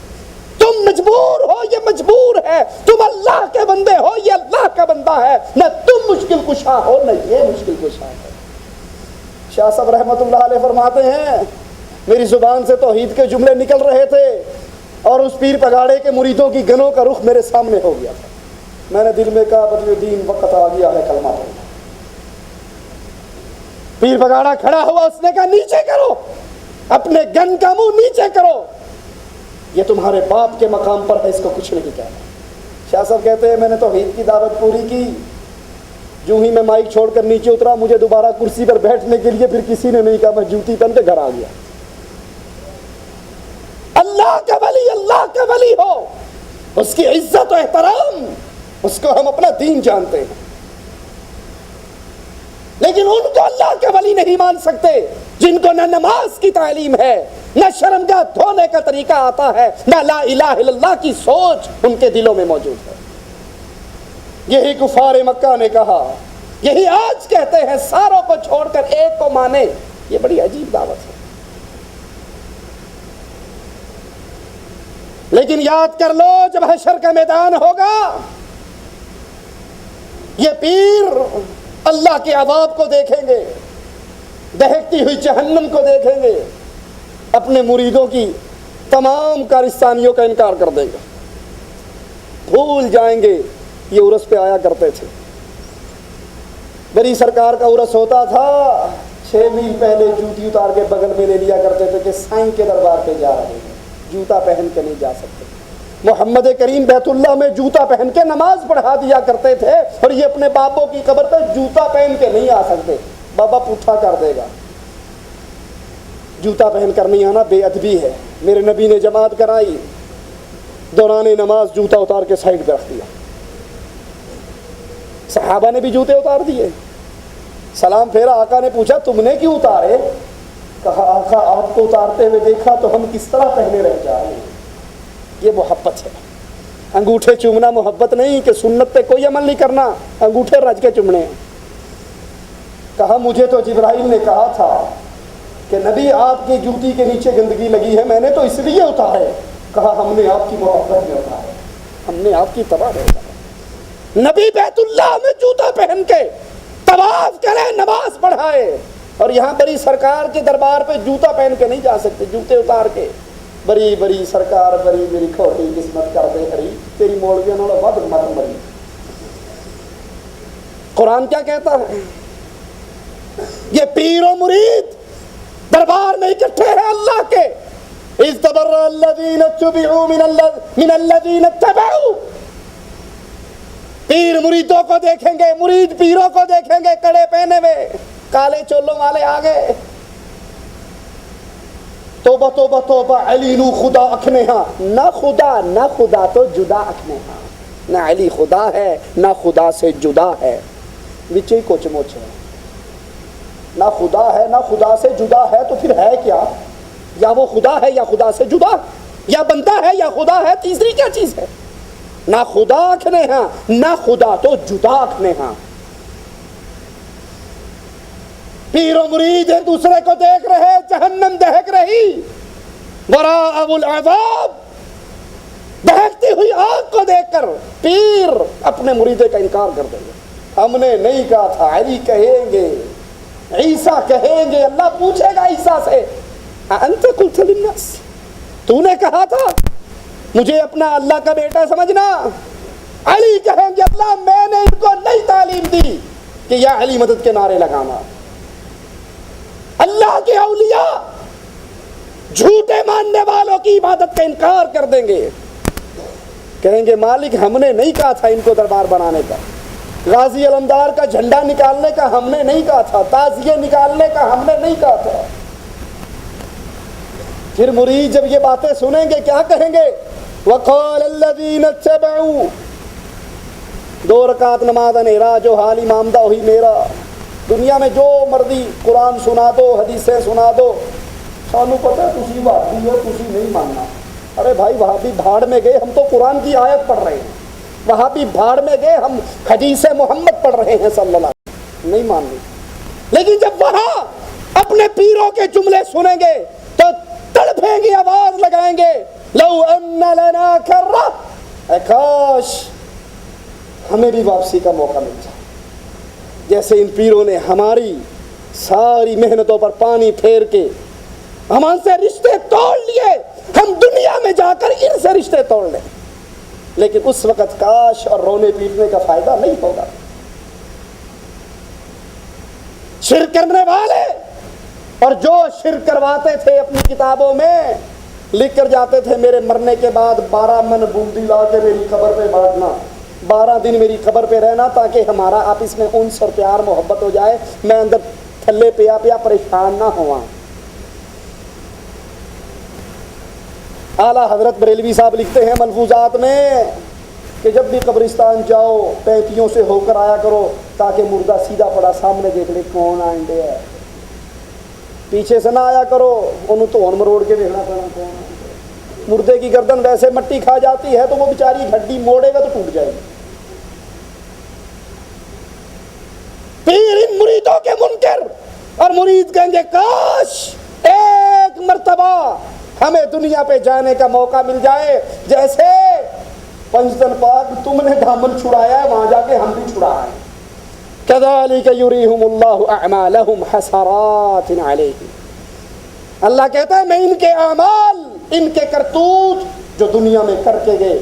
تم مجبور ہو یہ مجبور ہے, تم اللہ کے بندے ہو یہ اللہ کا بندہ ہے. نہ تم مشکل کشا ہو نہ یہ مشکل کشا ہے. شاہ صاحب رحمت اللہ علیہ فرماتے ہیں میری زبان سے توحید کے جملے نکل رہے تھے اور اس پیر پگاڑے کے مریدوں کی گنوں کا رخ میرے سامنے ہو گیا تھا. میں نے دل میں کہا بدر الدین وقت آ گیا ہے کلمہ پڑھنا. پیر پگاڑا کھڑا ہوا, اس نے کہا نیچے کرو, اپنے گن کا منہ نیچے کرو, یہ تمہارے باپ کے مقام پر ہے, اس کو کچھ نہیں کہنا. شاہ صاحب کہتے ہیں میں نے توحید کی دعوت پوری کی, جو ہی میں مائک چھوڑ کر نیچے اترا مجھے دوبارہ کرسی پر بیٹھنے کے لیے پھر کسی نے نہیں کہا, میں جوتی پہن کے گھر آ گیا. اللہ کا ولی اللہ کا ولی ہو, اس کی عزت و احترام, اس کو ہم اپنا دین جانتے ہیں, لیکن ان کو اللہ کے ولی نہیں مان سکتے جن کو نہ نماز کی تعلیم ہے, نہ شرمگاہ دھونے کا طریقہ آتا ہے, نہ لا الہ الا اللہ کی سوچ ان کے دلوں میں موجود ہے. یہی کفار مکہ نے کہا, یہی آج کہتے ہیں ساروں کو چھوڑ کر ایک کو مانے. یہ بڑی عجیب دعوت ہے. لیکن یاد کر لو جب حشر کا میدان ہوگا یہ پیر اللہ کے عذاب کو دیکھیں گے, دہکتی ہوئی جہنم کو دیکھیں گے, اپنے مریدوں کی تمام کارستانیوں کا انکار کر دیں گے, بھول جائیں گے یہ عرس پہ آیا کرتے تھے. بڑی سرکار کا عرس ہوتا تھا, 6 میل پہلے جوتی اتار کے بغل میں لے لیا کرتے تھے کہ سائیں کے دربار پہ جا رہے ہیں, جوتا پہن کے نہیں جا سکتے. محمد کریم بیت اللہ میں جوتا پہن کے نماز پڑھا دیا کرتے تھے, اور یہ اپنے باپوں کی قبر پہ جوتا پہن کے نہیں آ سکتے, بابا پوٹھا کر دے گا. جوتا پہن کر نہیں آنا بے ادبی ہے. میرے نبی نے جماعت کرائی, دوران نماز جوتا اتار کے سائڈ پہ رکھ دیا. صحابہ نے بھی جوتے اتار دیے. سلام پھیرا, آقا نے پوچھا تم نے کیوں اتارے؟ کہا آقا آپ کو اتارتے ہوئے دیکھا تو ہم کس طرح پہنے رہ جائیں. یہ محبت ہے. انگوٹھے چومنا محبت نہیں کہ سنت پہ کوئی عمل نہیں کرنا, انگوٹھے رج کے چومنے. کہا مجھے تو جبرائیل نے کہا تھا کہ نبی آپ کی جوتی کے نیچے گندگی لگی ہے, میں نے تو اس لیے اتارے. کہا ہم نے آپ کی محبت میں اتارے, ہم نے آپ کی طبع میں اتارے. نبی بیت اللہ میں جوتا پہن کے طواف کرے, نماز پڑھائے, اور یہاں بڑی سرکار کے دربار پہ جوتا پہن کے نہیں جا سکتے, جوتے اتار کے. بری بری سرکار بری میری کھوٹی قسمت کر دے ہری, تیری مولویوں نے ود مر مری. قرآن کیا کہتا ہے؟ یہ پیر و مرید دربار میں اکٹھے ہیں اللہ کے. اذ تبرأ الذین اتبعوا من الذین اتبعوا. پیر مریدوں کو دیکھیں گے, مرید پیروں کو دیکھیں گے, کڑے پہنے ہوئے, کالے چولوں والے آگے. توبہ توبہ توبہ علی نو خدا اکھنے ہاں, نہ خدا تو جدا اکھنے ہاں. نہ علی خدا ہے نہ خدا سے جدا ہے, وچے کوچ موچ ہے. نہ خدا ہے نہ خدا سے جدا ہے تو پھر ہے کیا؟ یا وہ خدا ہے یا خدا سے جدا, یا بندہ ہے یا خدا ہے, تیسری کیا چیز ہے؟ نہ خدا اکھنے ہاں نہ خدا تو جدا اکھنے ہاں. پیر و مرید ایک دوسرے کو دیکھ رہے, جہنم دہک رہی, وراء العذاب, دہکتی ہوئی آگ کو دیکھ کر پیر اپنے مریدے کا انکار کر دیں گے. ہم نے نہیں کہا تھا, علی کہیں گے, عیسیٰ کہیں گے. اللہ پوچھے گا عیسیٰ سے انت قلت للناس, تو نے کہا تھا مجھے اپنا اللہ کا بیٹا سمجھنا. علی کہیں گے اللہ میں نے ان کو نہیں تعلیم دی کہ یا علی مدد کے نعرے لگانا. اللہ کے اولیاء جھوٹے ماننے والوں کی عبادت کا انکار کر دیں گے, کہیں گے مالک ہم نے نہیں کہا تھا ان کو دربار بنانے کا, غازی علمدار کا جھنڈا نکالنے کا ہم نے نہیں کہا تھا, تعزیے نکالنے کا ہم نے نہیں کہا تھا. پھر مرید جب یہ باتیں سنیں گے کیا کہیں گے؟ وقال الذین اتبعوا, 2 رکعت نماز انہرا, جو حال امام دا وہی میرا. دنیا میں جو مرضی قرآن سنا دو, حدیثیں سنا دو, سانو پتہ ہے تسی وہابی ہو, تسی نہیں ماننا. ارے بھائی وہابی بھاڑ میں گئے, ہم تو قرآن کی آیت پڑھ رہے ہیں. وہابی بھاڑ میں گئے, ہم حدیث محمد پڑھ رہے ہیں صلی اللہ علیہ وسلم. نہیں ماننی. لیکن جب وہاں اپنے پیروں کے جملے سنیں گے تو تڑپیں گے, آواز لگائیں گے, لو ان لنا کرہ, اے کاش ہمیں بھی واپسی کا موقع مل جائے. جیسے ان پیروں نے ہماری ساری محنتوں پر پانی پھیر کے ہم سے رشتے توڑ لیے, ہم دنیا میں جا کر ان سے رشتے توڑ لیں. لیکن اس وقت کاش اور رونے پیٹنے کا فائدہ نہیں ہوگا. شرک کرنے والے اور جو شرک کرواتے تھے اپنی کتابوں میں لکھ کر جاتے تھے, میرے مرنے کے بعد 12 من بوندی لا کے میری قبر پہ بانٹنا, 12 دن میری قبر پہ رہنا تاکہ ہمارا آپس میں انس اور پیار محبت ہو جائے, میں اندر تھلے پیا پیا پریشان نہ ہوا. اعلیٰ حضرت بریلوی صاحب لکھتے ہیں ملفوظات میں کہ جب بھی قبرستان جاؤ 35 سے ہو کر آیا کرو تاکہ مردہ سیدھا پڑا سامنے دیکھ لے کون آئندے ہے. پیچھے سے نہ آیا کرو, انہوں تو مروڑ کے دیکھنا پڑنا کون آئندے. مردے کی گردن ویسے مٹی کھا جاتی ہے تو وہ بیچاری ہڈی موڑے گا تو ٹوٹ جائے گی. پیر ان مریدوں کے منکر, اور مرید کہیں گے کاش ایک مرتبہ ہمیں دنیا پہ جانے کا موقع مل جائے جیسے پنجتن پاک تم نے دامن چھڑایا ہے وہاں جا کے ہم بھی چھڑائیں. کذالک یریہم اللہ اعمالہم حسرات علیہم. اللہ کہتا ہے میں ان کے اعمال, ان کے کرتوت جو دنیا میں کر کے گئے,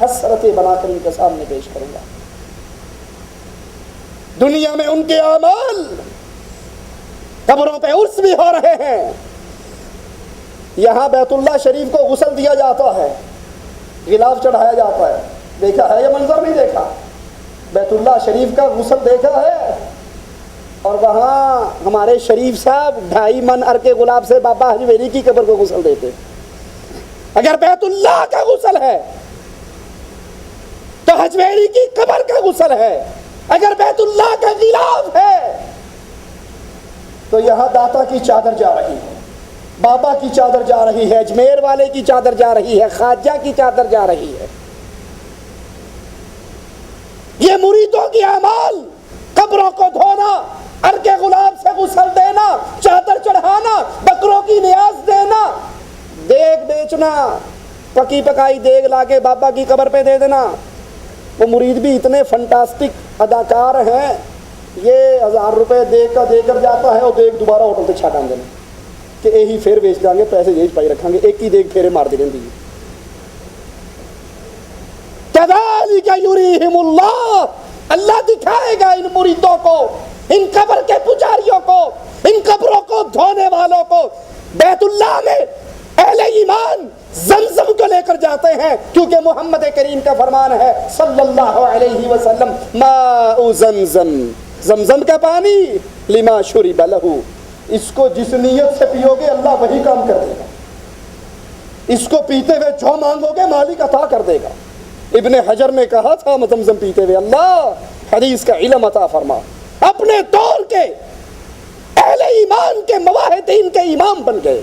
حسرتیں بنا کر ان کے سامنے پیش کروں گا. دنیا میں ان کے اعمال, قبروں پہ عرس بھی ہو رہے ہیں. یہاں بیت اللہ شریف کو غسل دیا جاتا ہے, غلاف چڑھایا جاتا ہے. دیکھا ہے یہ منظر نہیں دیکھا؟ بیت اللہ شریف کا غسل دیکھا ہے؟ اور وہاں ہمارے شریف صاحب 2.5 من عرق گلاب سے بابا حجویری کی قبر کو غسل دیتے. اگر بیت اللہ کا غسل ہے تو حجویری کی قبر کا غسل ہے. اگر بیت اللہ کا غلاف ہے تو یہاں داتا کی چادر جا رہی ہے, بابا کی چادر جا رہی ہے, اجمیر والے کی چادر جا رہی ہے, خواجہ کی چادر جا رہی ہے. یہ مریدوں کی اعمال, قبروں کو دھونا, عرق گلاب سے غسل دینا, چادر چڑھانا, بکروں کی نیاز دینا, دیگ بیچنا, پکی پکائی دیگ لا کے بابا کی قبر پہ دے دینا. وہ مرید بھی اتنے فنٹاسٹک اداکار ہیں, یہ 1000 روپے دیگ کا دے کر جاتا ہے اور دیگ دوبارہ ہوٹل پہ چھا ڈال دینا کہ یہی پھر بیچ دیں گے, پیسے جیج پائی رکھیں گے, ایک ہی دیگ پھیرے مار دیں گے. کذالک یریہم اللہ, اللہ دکھائے گا ان مریدوں کو, ان قبر کے پجاریوں کو, ان قبروں کو دھونے والوں کو. بیت اللہ میں اہل ایمان زمزم کو لے کر جاتے ہیں کیونکہ محمد کریم کا فرمان ہے صلی اللہ علیہ وسلم, ماء زمزم, زمزم کا پانی لما شرب لہ, اس کو جس نیت سے پیو گے اللہ وہی کام کر دے گا. اس کو پیتے ہوئے جو مانگو گے مالک عطا کر دے گا. ابن حجر نے کہا تھا زمزم پیتے ہوئے اللہ حدیث کا علم عطا فرما. اپنے دور کے اہل ایمان کے مواحدین کے امام بن گئے.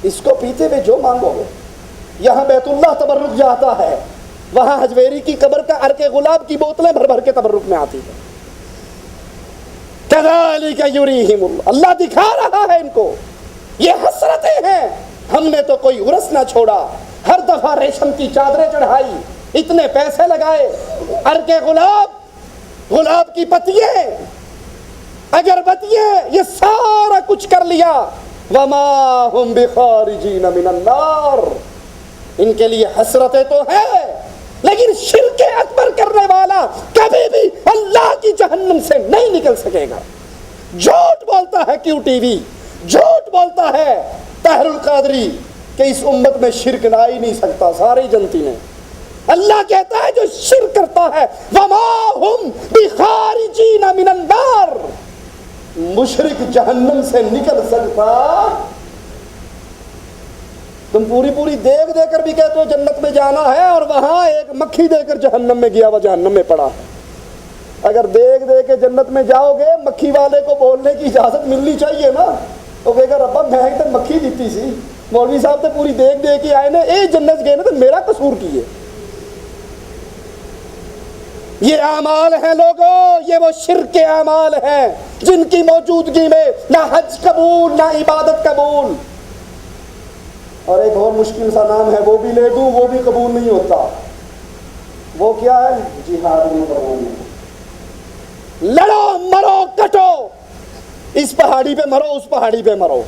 اس کو پیتے ہوئے جو مانگو گے. یہاں بیت اللہ تبرک جاتا ہے, وہاں حجویری کی قبر کا عرق گلاب کی بوتلیں بھر بھر کے تبرک میں آتی ہیں. کذالک یریہم اللہ, اللہ دکھا رہا ہے ان کو. یہ حسرتیں ہیں, ہم نے تو کوئی عرس نہ چھوڑا, ہر دفعہ ریشم کی چادریں چڑھائی, اتنے پیسے لگائے, عرق گلاب, گلاب کی پتیاں, اگربتیاں, یہ سارا کچھ کر لیا. وما ہم بخارجین من النار, ان کے لیے حسرتیں تو ہیں لیکن شرک اکبر کرنے والا کبھی بھی اللہ کی جہنم سے نہیں نکل سکے گا. جھوٹ بولتا ہے کیو ٹی وی, جھوٹ بولتا ہے طاہر القادری کہ اس امت میں شرک نہ ہی نہیں سکتا, سارے جنتی ہیں. اللہ کہتا ہے جو شرک کرتا ہے وما ہم بخارجین من النار, مشرک جہنم سے نکل سکتا. تم پوری دیگ دے کر بھی کہتے ہو جنت میں جانا ہے اور وہاں ایک مکھی دے کر جہنم میں گیا, وہ جہنم میں پڑا ہے. اگر دیگ دے کے جنت میں جاؤ گے مکھی والے کو بولنے کی اجازت ملنی چاہیے نا. وہ کہے گا ربا میں تو مکھی دیتی سی, مولوی صاحب تو پوری دیگ دے کے آئے نے, اے جنت گئے نا تو میرا قصور کی ہے. یہ اعمال ہیں لوگوں، یہ وہ شرک کے اعمال ہیں جن کی موجودگی میں نہ حج قبول نہ عبادت قبول. اور ایک اور مشکل سا نام ہے، وہ بھی لے دوں وہ بھی قبول نہیں ہوتا. وہ کیا ہے؟ جہاد میں قبول نہیں. لڑو مرو کٹو، اس پہاڑی پہ مرو اس پہاڑی پہ مرو،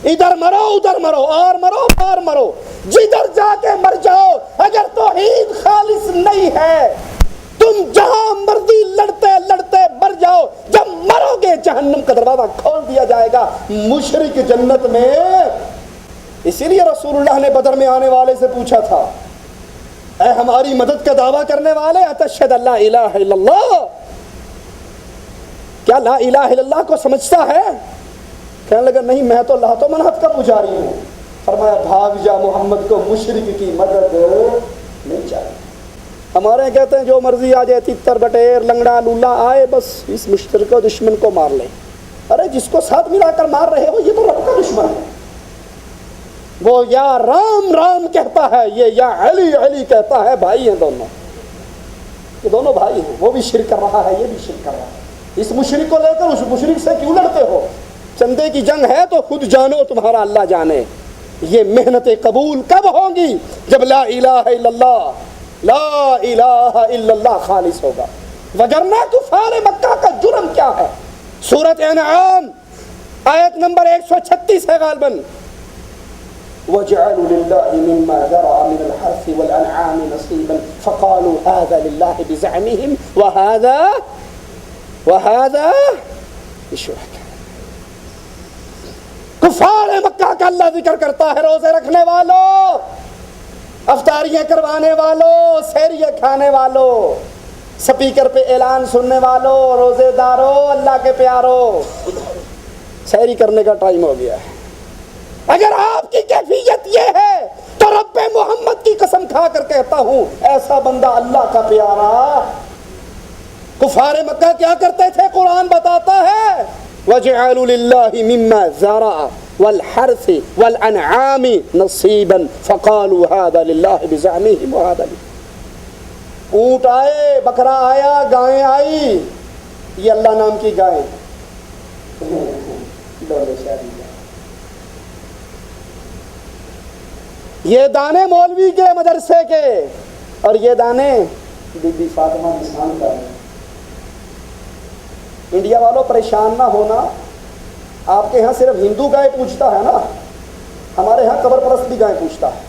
ادھر مرو ادھر مرو، اور مرو اور مرو، جدھر جا کے مر جاؤ. اگر توحید خالص نہیں ہے تم جہاں مرضی لڑتے لڑتے مر جاؤ، جب مرو گے جہنم کا دروازہ کھول دیا جائے گا، مشرک جنت میں. اسی لیے رسول اللہ نے بدر میں آنے والے سے پوچھا تھا، اے ہماری مدد کا دعویٰ کرنے والے، اتشہد اللہ الہ الا اللہ، کیا لا الہ الا اللہ کو سمجھتا ہے؟ کہنے لگا نہیں، میں تو اللہ تو منحت کا پجاری ہوں. فرمایا بھاگ جا، محمد کو مشرک کی مدد نہیں چاہیے. ہمارے کہتے ہیں جو مرضی آ جائے، تتر بٹیر لنگڑا لولا آئے، بس اس مشترکہ دشمن کو مار لیں. ارے جس کو ساتھ ملا کر مار رہے ہو یہ تو رب کا دشمن ہے. وہ یا رام رام کہتا ہے، یہ یا علی علی کہتا ہے، بھائی ہیں دونوں، یہ دونوں بھائی ہیں. وہ بھی شرک کر رہا ہے، یہ بھی شرک کر رہا ہے. اس مشرک کو لے کر اس مشرک سے کیوں لڑتے ہو؟ چندے کی جنگ ہے تو خود جانو، تمہارا اللہ جانے. یہ محنتیں قبول کب ہوں گی؟ جب لا الہ الا اللہ، لا الہ الا اللہ خالص ہوگا. وگرنہ کفار مکہ کا جرم کیا ہے؟ سورۃ انعام آیت نمبر 136 ہے غالباً. وَجَعَلُوا لِلَّهِ مِمَّا ذَرَعَ مِنَ الْحَرْثِ وَالْأَنْعَامِ نَصِيبًا فَقَالُوا هَذَا لِلَّهِ بِزَعْمِهِمْ وَهَذَا لِشُرَكَائِهِمْ. کفار مکہ کا اللہ ذکر کرتا ہے، روزے رکھنے والوں، افطاریاں کروانے والوں، سحریاں کھانے والوں، سپیکر پہ اعلان سننے والوں، روزے داروں، اللہ کے پیاروں، سحری کرنے کا ٹائم ہو گیا ہے. اگر آپ کی کیفیت یہ ہے تو رب محمد کی قسم کھا کر کہتا ہوں ایسا بندہ اللہ کا پیارا. کفار مکہ کیا کرتے تھے؟ قرآن بتاتا ہے وَجَعَلُوا لِلَّهِ مِمَّا زَرَعَ وَالْحَرْثِ وَالْأَنْعَامِ نَصِيبًا فَقَالُوا هَذَا لِلَّهِ بِزَعْمِهِمْ وَهَذَا لِلَّهِ. اونٹ آئے، بکرا آیا، گائیں آئی، یہ اللہ نام کی گائیں. یہ دانے مولوی کے مدرسے کے، اور یہ دانے بی بی فاطمہ نسان کا. انڈیا والوں پریشان نہ ہونا، آپ کے ہاں صرف ہندو گائے پوچھتا ہے نا، ہمارے ہاں قبر پرست بھی گائے پوچھتا ہے.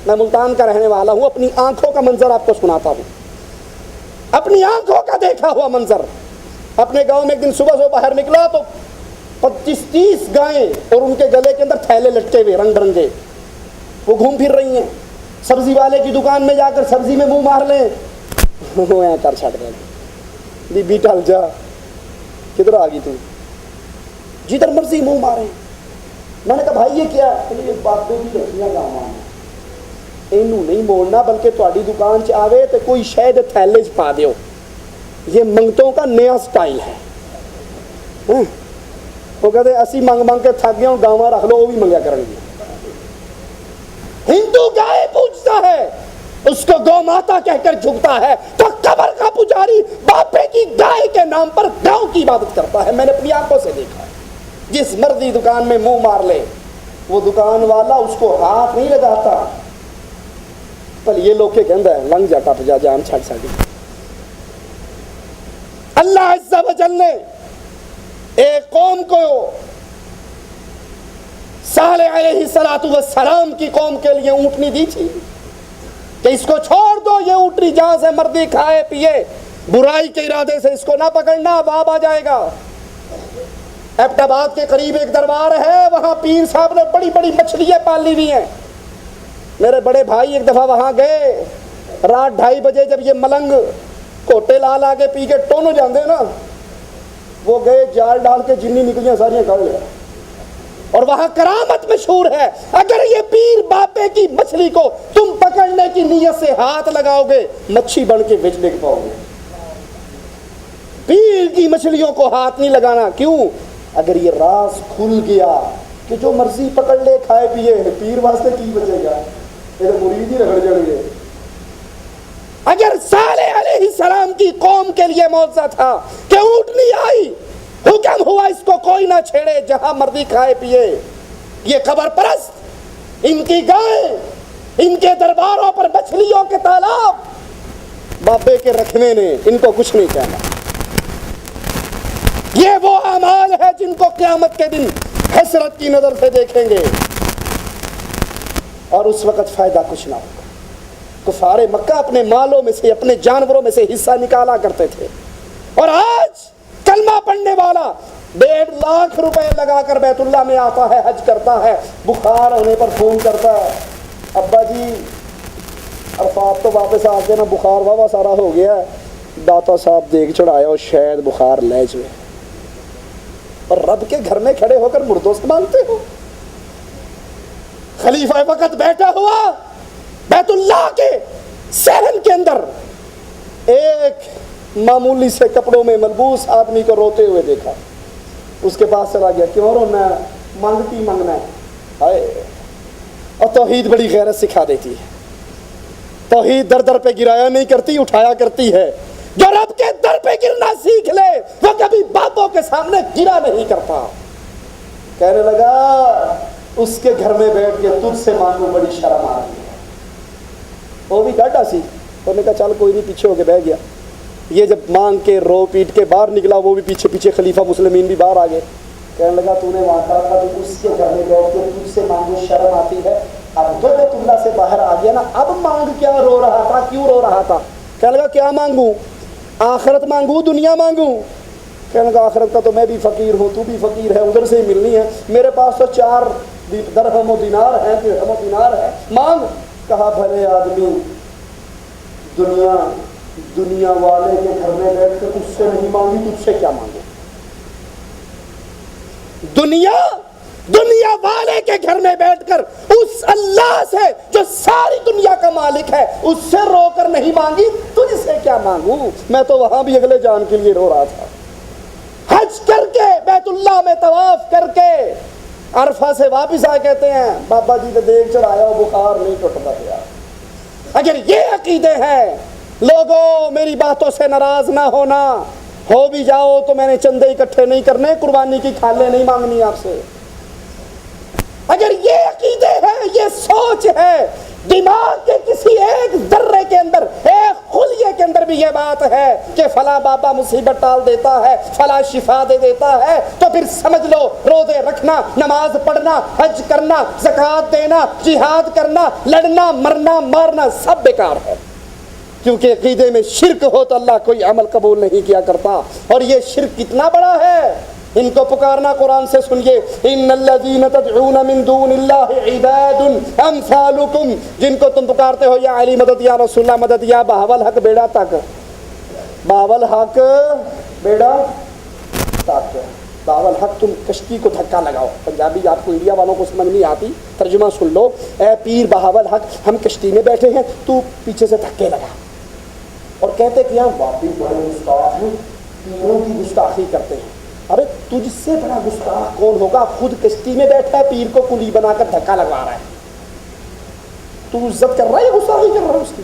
میں ملتان کا رہنے والا ہوں، اپنی آنکھوں کا منظر آپ کو سناتا ہوں، اپنی آنکھوں کا دیکھا ہوا منظر. اپنے گاؤں میں ایک دن صبح سے باہر نکلا تو 25-30 گائیں اور ان کے گلے کے اندر تھیلے لٹکے ہوئے رنگ برنگے، وہ گھوم پھر رہی ہیں. سبزی والے کی دکان میں جا کر سبزی میں منہ مار لیں، وہ یہاں کر چھڑ رہے ہیں، بی بی ٹل جا، کدھر آ گئی تم؟ جدھر مرضی منہ مارے. میں نے کہا بھائی یہ کیا ہے؟ یہ باتیں بھی رکھیاں گاواں اینو نہیں موڑنا، بلکہ تہاڈی دکان چ آوے تے کوئی شے دے تھیلے چ پا دیو. یہ منگتوں کا نیا سٹائل ہے. وہ کہتے اسی منگ منگ کے تھک گئے، گاواں رکھ لو، وہ بھی منگیا کریں گے. ہندو گائے پوجتا ہے، اس کو گو ماتا کہہ کر جھکتا ہے، تو قبر کا پجاری باپے کی گائے کے نام پر گاؤں کی عبادت کرتا ہے. میں نے اپنی آنکھوں سے دیکھا ہے. جس مرضی دکان میں منہ مار لے، وہ دکان والا اس کو ہاتھ نہیں لگاتا. پل یہ لوگ کے کہندا ہے لنگ جا ٹپ جا جان چھڑ سکے. اللہ عز و جل نے ایک قوم کو، صالح علیہ السلام کی قوم کے لیے اونٹنی دی تھی کہ اس کو چھوڑ دو، یہ اونٹنی جہاں سے مرضی کھائے پیے، برائی کے ارادے سے اس کو نہ پکڑنا، باب آ جائے گا. ایبٹ آباد کے قریب ایک دربار ہے، وہاں پیر صاحب نے بڑی بڑی مچھلیاں پالی ہوئی ہیں. میرے بڑے بھائی ایک دفعہ وہاں گئے، رات 2:30 بجے جب یہ ملنگ کوٹے لا لا کے پی کے ٹون ہو جاندے نا، وہ گئے جال ڈال کے جنی نکلیاں ساریاں کر لیا. اور وہاں کرامت مشہور ہے، اگر یہ پیر باپے کی مچھلی کو تم پکڑنے کی نیت سے ہاتھ لگاؤ گے، مچھی بن کے بچ لے پاؤ گے. پیر کی مچھلیوں کو ہاتھ نہیں لگانا. کیوں؟ اگر یہ راز کھل گیا کہ جو مرضی پکڑ لے کھائے پیے، پیر واسطے کی بچے گا؟ یہ تو مرید ہی رگڑ جڑ گئے. اگر صالح علیہ السلام کی قوم کے لیے معجزہ تھا کہ اونٹنی آئی، حکم ہوا اس کو کوئی نہ چھیڑے، جہاں مرضی کھائے پیے۔ یہ قبر پرست، ان کی گائیں، ان کے درباروں پر مچھلیوں کے تالاب، بابے کے رکھنے نے ان کو کچھ نہیں کہنا۔ یہ وہ اعمال ہے جن کو قیامت کے دن حسرت کی نظر سے دیکھیں گے، اور اس وقت فائدہ کچھ نہ ہوگا۔ کفار مکہ اپنے مالوں میں سے، اپنے جانوروں میں سے حصہ نکالا کرتے تھے، اور آج کلمہ پڑھنے والا 1.5 لاکھ روپے لگا کر بیت اللہ میں آتا ہے، حج کرتا ہے، بخار ہونے پر فون کرتا ہے، ابا جی عرفات تو واپس آ کے نا بخار واوا سارا ہو گیا ہے، داتا صاحب دیکھ چڑھایا اور شاید بخار لے جائے، اور رب کے گھر میں کھڑے ہو کر مردوں سے مانگتے ہو۔ خلیفہ وقت بیٹھا ہوا بیت اللہ کے صحن کے اندر ایک معمولی سے کپڑوں میں ملبوس آدمی کو روتے ہوئے دیکھا، اس کے پاس چلا گیا، کیوں رونا ہے؟ مانگتی منگنا ہے۔ ہائے، اور توحید بڑی غیرت سکھا دیتی ہے، توحید در در پہ گرایا نہیں کرتی، اٹھایا کرتی ہے۔ جو رب کے در پہ گرنا سیکھ لے وہ کبھی بابوں کے سامنے گرا نہیں کرتا۔ کہنے لگا اس کے گھر میں بیٹھ کے تجھ سے مانگوں بڑی شرم آ رہی ہے۔ وہ بھی ڈاٹا سی، انہوں نے کہا چل کوئی نہیں، پیچھے ہو کے بیٹھ گیا۔ یہ جب مانگ کے رو پیٹ کے باہر نکلا، وہ بھی پیچھے پیچھے، خلیفہ مسلمین بھی باہر آ گئے۔ کہنے لگا تو نے وہاں کہا تھا کہ اس کے گھر میں بیٹھ کے تجھ سے مانگوں شرم آتی ہے، اب تو بیت اللہ سے باہر آ گیا نا، اب مانگ، کیا رو رہا تھا، کیوں رو رہا تھا؟ کہنے لگا کیا مانگوں؟ آخرت مانگوں دنیا مانگوں؟ کہنے لگا آخرت کا تو میں بھی فقیر ہوں، تو بھی فقیر ہے، ادھر سے ہی ملنی ہے، میرے پاس تو 4 درہم و دینار ہے، درہم و دینار ہے، مانگ۔ کہا بھلے آدمی، دنیا والے کے گھر میں بیٹھ کے تجھ سے نہیں مانگی، تجھ سے کیا مانگے؟ دنیا والے کے گھر میں بیٹھ کر اس اللہ سے جو ساری دنیا کا مالک ہے اس سے رو کر نہیں مانگی، تجھ سے کیا مانگوں؟ میں تو وہاں بھی اگلے جان کے لیے رو رہا تھا۔ حج کر کے بیت اللہ میں طواف کر کے عرفہ سے واپس آ کہتے ہیں بابا جی نے دیکھ چڑھایا، بخار نہیں ٹوٹتا پیا۔ اگر یہ عقیدے ہیں، لوگوں میری باتوں سے ناراض نہ ہونا، ہو بھی جاؤ تو میں نے چندے اکٹھے نہیں کرنے، قربانی کی کھالیں نہیں مانگنی آپ سے۔ اگر یہ عقیدے ہیں، یہ سوچ ہے، دماغ کے کسی ایک ذرے کے اندر، ایک خلیے کے اندر بھی یہ بات ہے کہ فلاں بابا مصیبت ٹال دیتا ہے، فلاں شفا دے دیتا ہے، تو پھر سمجھ لو روزے رکھنا، نماز پڑھنا، حج کرنا، زکوٰۃ دینا، جہاد کرنا، لڑنا، مرنا، مارنا سب بیکار ہے، کیونکہ عقیدے میں شرک ہو تو اللہ کوئی عمل قبول نہیں کیا کرتا۔ اور یہ شرک کتنا بڑا ہے، ان کو پکارنا قرآن سے سنیے، ان الذین تدعون من دون اللہ عباد امثالکم، جن کو تم پکارتے ہو یا علی مدد، یا رسول اللہ مدد، یا بہاول حق بیڑا تک، بہاول حق بیڑا تک، بہاول حق تم کشتی کو دھکا لگاؤ۔ پنجابی آپ کو انڈیا والوں کو سمجھ نہیں آتی، ترجمہ سن لو، اے پیر بہاول حق ہم کشتی میں بیٹھے ہیں، تو پیچھے سے دھکے لگا، اور کہتے کہ ہم واقعی بڑے گستاخ ہیں، پیروں کی گستاخی کرتے ہیں۔ ارے تجھ سے بڑا گستاخ کون ہوگا؟ خود کشتی میں بیٹھا ہے، پیر کو کلی بنا کر دھکا لگوا رہا ہے، تو عزت کر رہا ہے یا گستاخی کر رہا ہے اس کی؟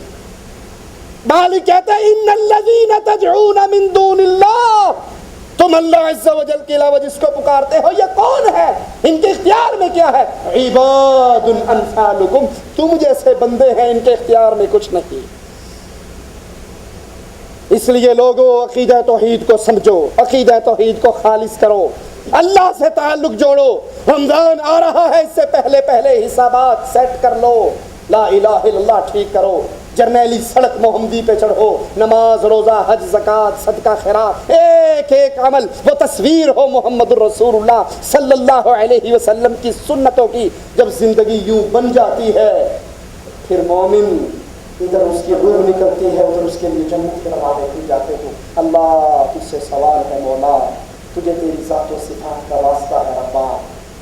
مالک کہتا ہے ان الذین تدعون من دون اللہ، تم اللہ عز و جل کے علاوہ جس کو پکارتے ہو یہ کون ہے؟ ان کے اختیار میں کیا ہے؟ عباد امثالکم، تم جیسے بندے ہیں، ان کے اختیار میں کچھ نہیں۔ اس لیے لوگوں عقیدہ توحید کو سمجھو، عقیدہ توحید کو خالص کرو، اللہ سے تعلق جوڑو۔ رمضان آ رہا ہے، اس سے پہلے حسابات سیٹ کر لو، لا الہ الا اللہ ٹھیک کرو، جرنیلی سڑک محمدی پہ چڑھو، نماز، روزہ، حج، زکوٰۃ، صدقہ، خیرات، ایک ایک عمل وہ تصویر ہو محمد الرسول اللہ صلی اللہ علیہ وسلم کی سنتوں کی۔ جب زندگی یوں بن جاتی ہے پھر مومن ادھر اس کی روح نکلتی ہے، ادھر اس کے لیے جنت کے دروازے کھل جاتے ہیں۔ اللہ تجھ سے سوال ہے مولا، تجھے تیری ذات و صفات کا واسطہ ہے ربا،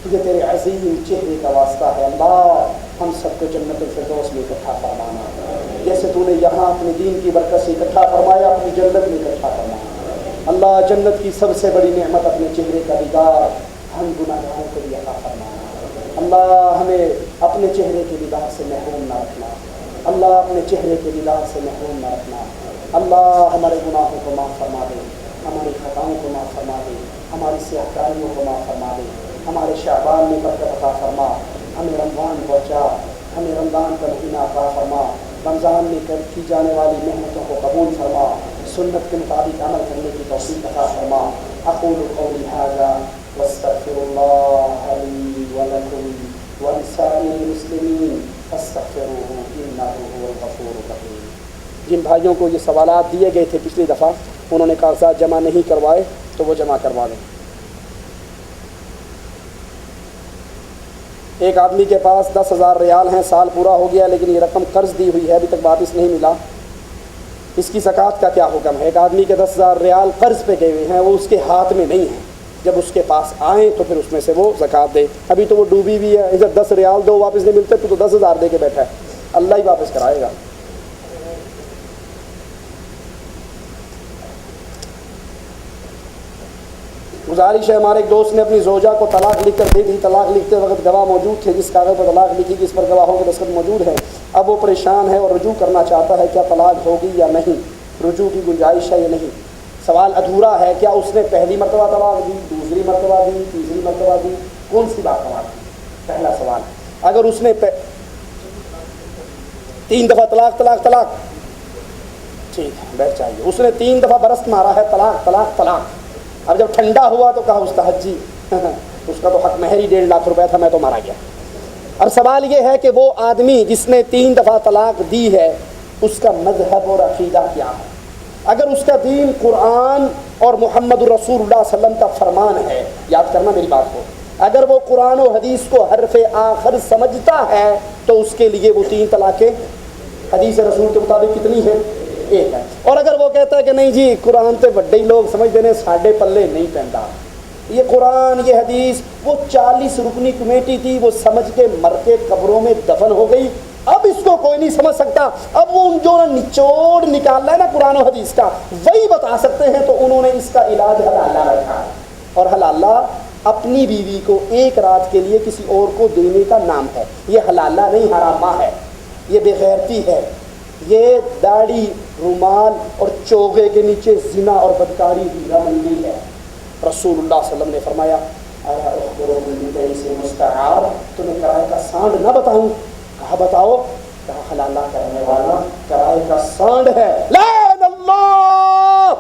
تجھے تیرے عظیم چہرے کا واسطہ ہے اللہ، ہم سب کو جنت الفردوس میں اکٹھا فرمانا، جیسے تو نے یہاں اپنے دین کی برکت سے اکٹھا فرمایا، اپنی جنت میں اکٹھا فرمانا۔ اللہ جنت کی سب سے بڑی نعمت اپنے چہرے کا دیدار ہم گناہگاروں کے لیے عطا فرمانا۔ اللہ ہمیں اپنے چہرے کے دیدار سے محروم نہ رکھنا، اللہ اپنے چہرے کے دیدار سے محروم نہ رکھنا۔ اللہ ہمارے گناہوں کو معاف فرما دے، ہماری خطاؤں کو معاف فرما دے، ہماری سیاہکاریوں کو معاف فرما دے، ہمارے شعبان میں برکت عطا فرما، ہمیں رمضان پہنچا، ہمیں رمضان کا مہینہ عطا فرما، رمضان میں کی جانے والی محنتوں کو قبول فرما، سنت کے مطابق عمل کرنے کی توفیق عطا فرما۔ اقول قولی ھذا واستغفر اللہ لی ولکم ولسائر المسلمین فاستغفروہ انہ ھو الغفور الرحیم۔ جن بھائیوں کو یہ سوالات دیے گئے تھے پچھلی دفعہ، انہوں نے کاغذات جمع نہیں کروائے تو وہ جمع کروا دیں۔ ایک آدمی کے پاس 10,000 ریال ہیں، سال پورا ہو گیا لیکن یہ رقم قرض دی ہوئی ہے، ابھی تک واپس نہیں ملا، اس کی زکوٰۃ کا کیا حکم ہے؟ ایک آدمی کے 10,000 ریال قرض پہ گئے ہوئے ہیں، وہ اس کے ہاتھ میں نہیں ہیں، جب اس کے پاس آئیں تو پھر اس میں سے وہ زکوٰۃ دے۔ ابھی تو وہ ڈوبی ہوئی ہے، جب 10 ریال دو واپس نہیں ملتے تو 10,000 دے کے بیٹھا ہے، اللہ ہی واپس کرائے گا۔ گزارش ہے، ہمارے ایک دوست نے اپنی زوجہ کو طلاق لکھ کر دے دی، طلاق لکھتے وقت گواہ موجود تھے، جس کاغذ پر طلاق لکھی جس پر گواہوں کے دستخط موجود ہے، اب وہ پریشان ہے اور رجوع کرنا چاہتا ہے، کیا طلاق ہوگی یا نہیں؟ رجوع کی گنجائش ہے یا نہیں؟ سوال ادھورا ہے، کیا اس نے پہلی مرتبہ طلاق دی، دوسری مرتبہ دی، تیسری مرتبہ دی، کون سی بات طلاق دی؟ پہلا سوال، اگر اس نے 3 دفعہ طلاق ٹھیک ہے بیٹھ جائیے، اس نے 3 دفعہ برست مارا ہے، طلاق، اب جب ٹھنڈا ہوا تو کہا استاد جی اس کا تو حق مہر ہی 1.5 لاکھ روپے تھا، میں تو مارا گیا۔ اور سوال یہ ہے کہ وہ آدمی جس نے 3 دفعہ طلاق دی ہے، اس کا مذہب اور عقیدہ کیا ہے؟ اگر اس کا دین قرآن اور محمد رسول اللہ صلی اللہ علیہ وسلم کا فرمان ہے، یاد کرنا میری بات کو، اگر وہ قرآن و حدیث کو حرف آخر سمجھتا ہے تو اس کے لیے وہ 3 طلاقیں حدیث رسول کے مطابق کتنی ہیں؟ 1 ہے۔ اور اگر وہ کہتا ہے کہ نہیں جی قرآن تے وڈے ہی لوگ سمجھتے ہیں، ساڈے پلے نہیں پیندا، یہ قرآن یہ حدیث، وہ 40 رکنی کمیٹی تھی، وہ سمجھ کے مر کے قبروں میں دفن ہو گئی، اب اس کو کوئی نہیں سمجھ سکتا، اب وہ جو نچوڑ نکالنا ہے نا قرآن و حدیث کا وہی بتا سکتے ہیں، تو انہوں نے اس کا علاج حلالہ رکھا ہے، اور حلالہ اپنی بیوی کو 1 رات کے لیے کسی اور کو دینے کا نام ہے، یہ حلالہ نہیں حرامہ ہے، یہ بے غیرتی ہے، یہ داڑھی رومال اور چوغے کے نیچے زنا اور بدکاری کی رمندی ہے۔ رسول اللہ صلی اللہ علیہ وسلم نے فرمایا مستعار، تمہیں کرائے کا سانڈ نہ بتاؤں؟ کہا بتاؤ، کہا حلالہ کرنے والا کرائے کا سانڈ ہے، لعن اللہ،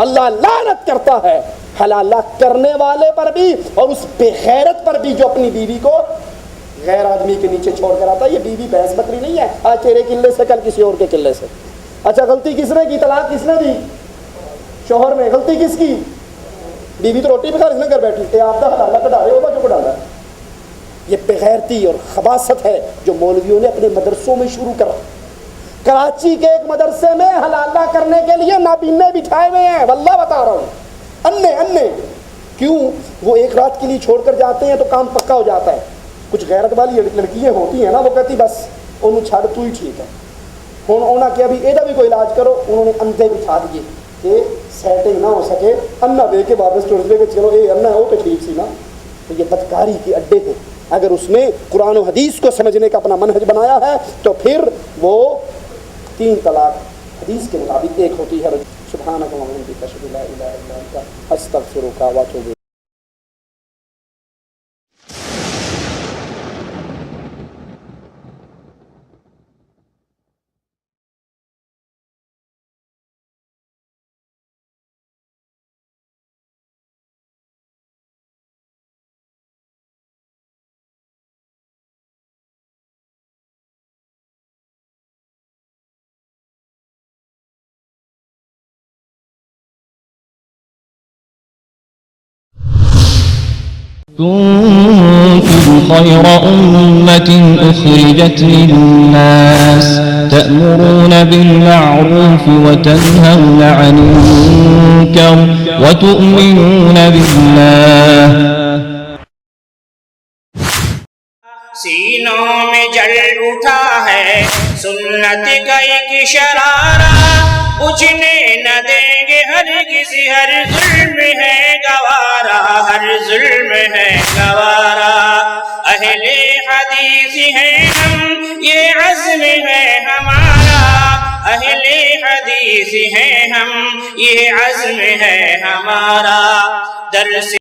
اللہ لعنت کرتا ہے حلالہ کرنے والے پر بھی اور اس بے غیرت پر بھی جو اپنی بیوی کو غیر آدمی کے نیچے چھوڑ کر آتا ہے۔ یہ بیوی بھینس بکری نہیں ہے، آج تیرے قلعے سے کل کسی اور کے قلعے سے۔ اچھا غلطی کس نے کی؟ طلاق کس نے دی؟ شوہر نے۔ غلطی کس کی؟ بیوی تو روٹی پکا، اس نے گھر بیٹھی، آپ کا حلالہ کٹا رہے ہو جو ڈالا۔ یہ بغیرتی اور خباثت ہے جو مولویوں نے اپنے مدرسوں میں شروع کرا۔ کراچی کے ایک مدرسے میں حلالہ کرنے کے لیے نابینے بٹھائے ہوئے ہیں، واللہ بتا رہا ہوں، انے کیوں؟ وہ 1 رات کے لیے چھوڑ کر جاتے ہیں تو کام پکا ہو جاتا ہے۔ کچھ غیرت والی لڑکیاں ہوتی ہیں نا، وہ کہتی بس انہوں چھڑ تو ہی ٹھیک ہے، ہوں انہوں نے کیا بھی یہ بھی کوئی علاج کرو، انہوں نے اندھے بٹھا دیے کہ سیٹنگ نہ ہو سکے، انا دے کے واپس ٹوٹ دے کہ چلو یہ انا ہے وہ تو ٹھیک سی نا۔ تو یہ بدکاری کے اڈے تھے۔ اگر اس نے قرآن و حدیث کو سمجھنے کا اپنا منہج بنایا ہے تو پھر وہ 3 طلاق حدیث کے مطابق 1 ہوتی ہے۔ سبحانک اللہم و بحمدک، اشہد ان لا الہ الا انت، استغفرک و اتوب الیک۔ كنتم خير أمة أخرجت للناس تأمرون بالمعروف وتنهون عن المنكر وتؤمنون بالله۔ سینوں میں جل اٹھا ہے سنت کا ایک شرارہ، بجھنے نہ دیں گے ہرگز، ہر ظلم ہے گوارا، ہر ظلم ہے گوارا۔ اہل حدیث ہیں ہم، یہ عزم ہے ہمارا، اہل حدیث ہیں ہم، یہ عزم ہے ہمارا، درس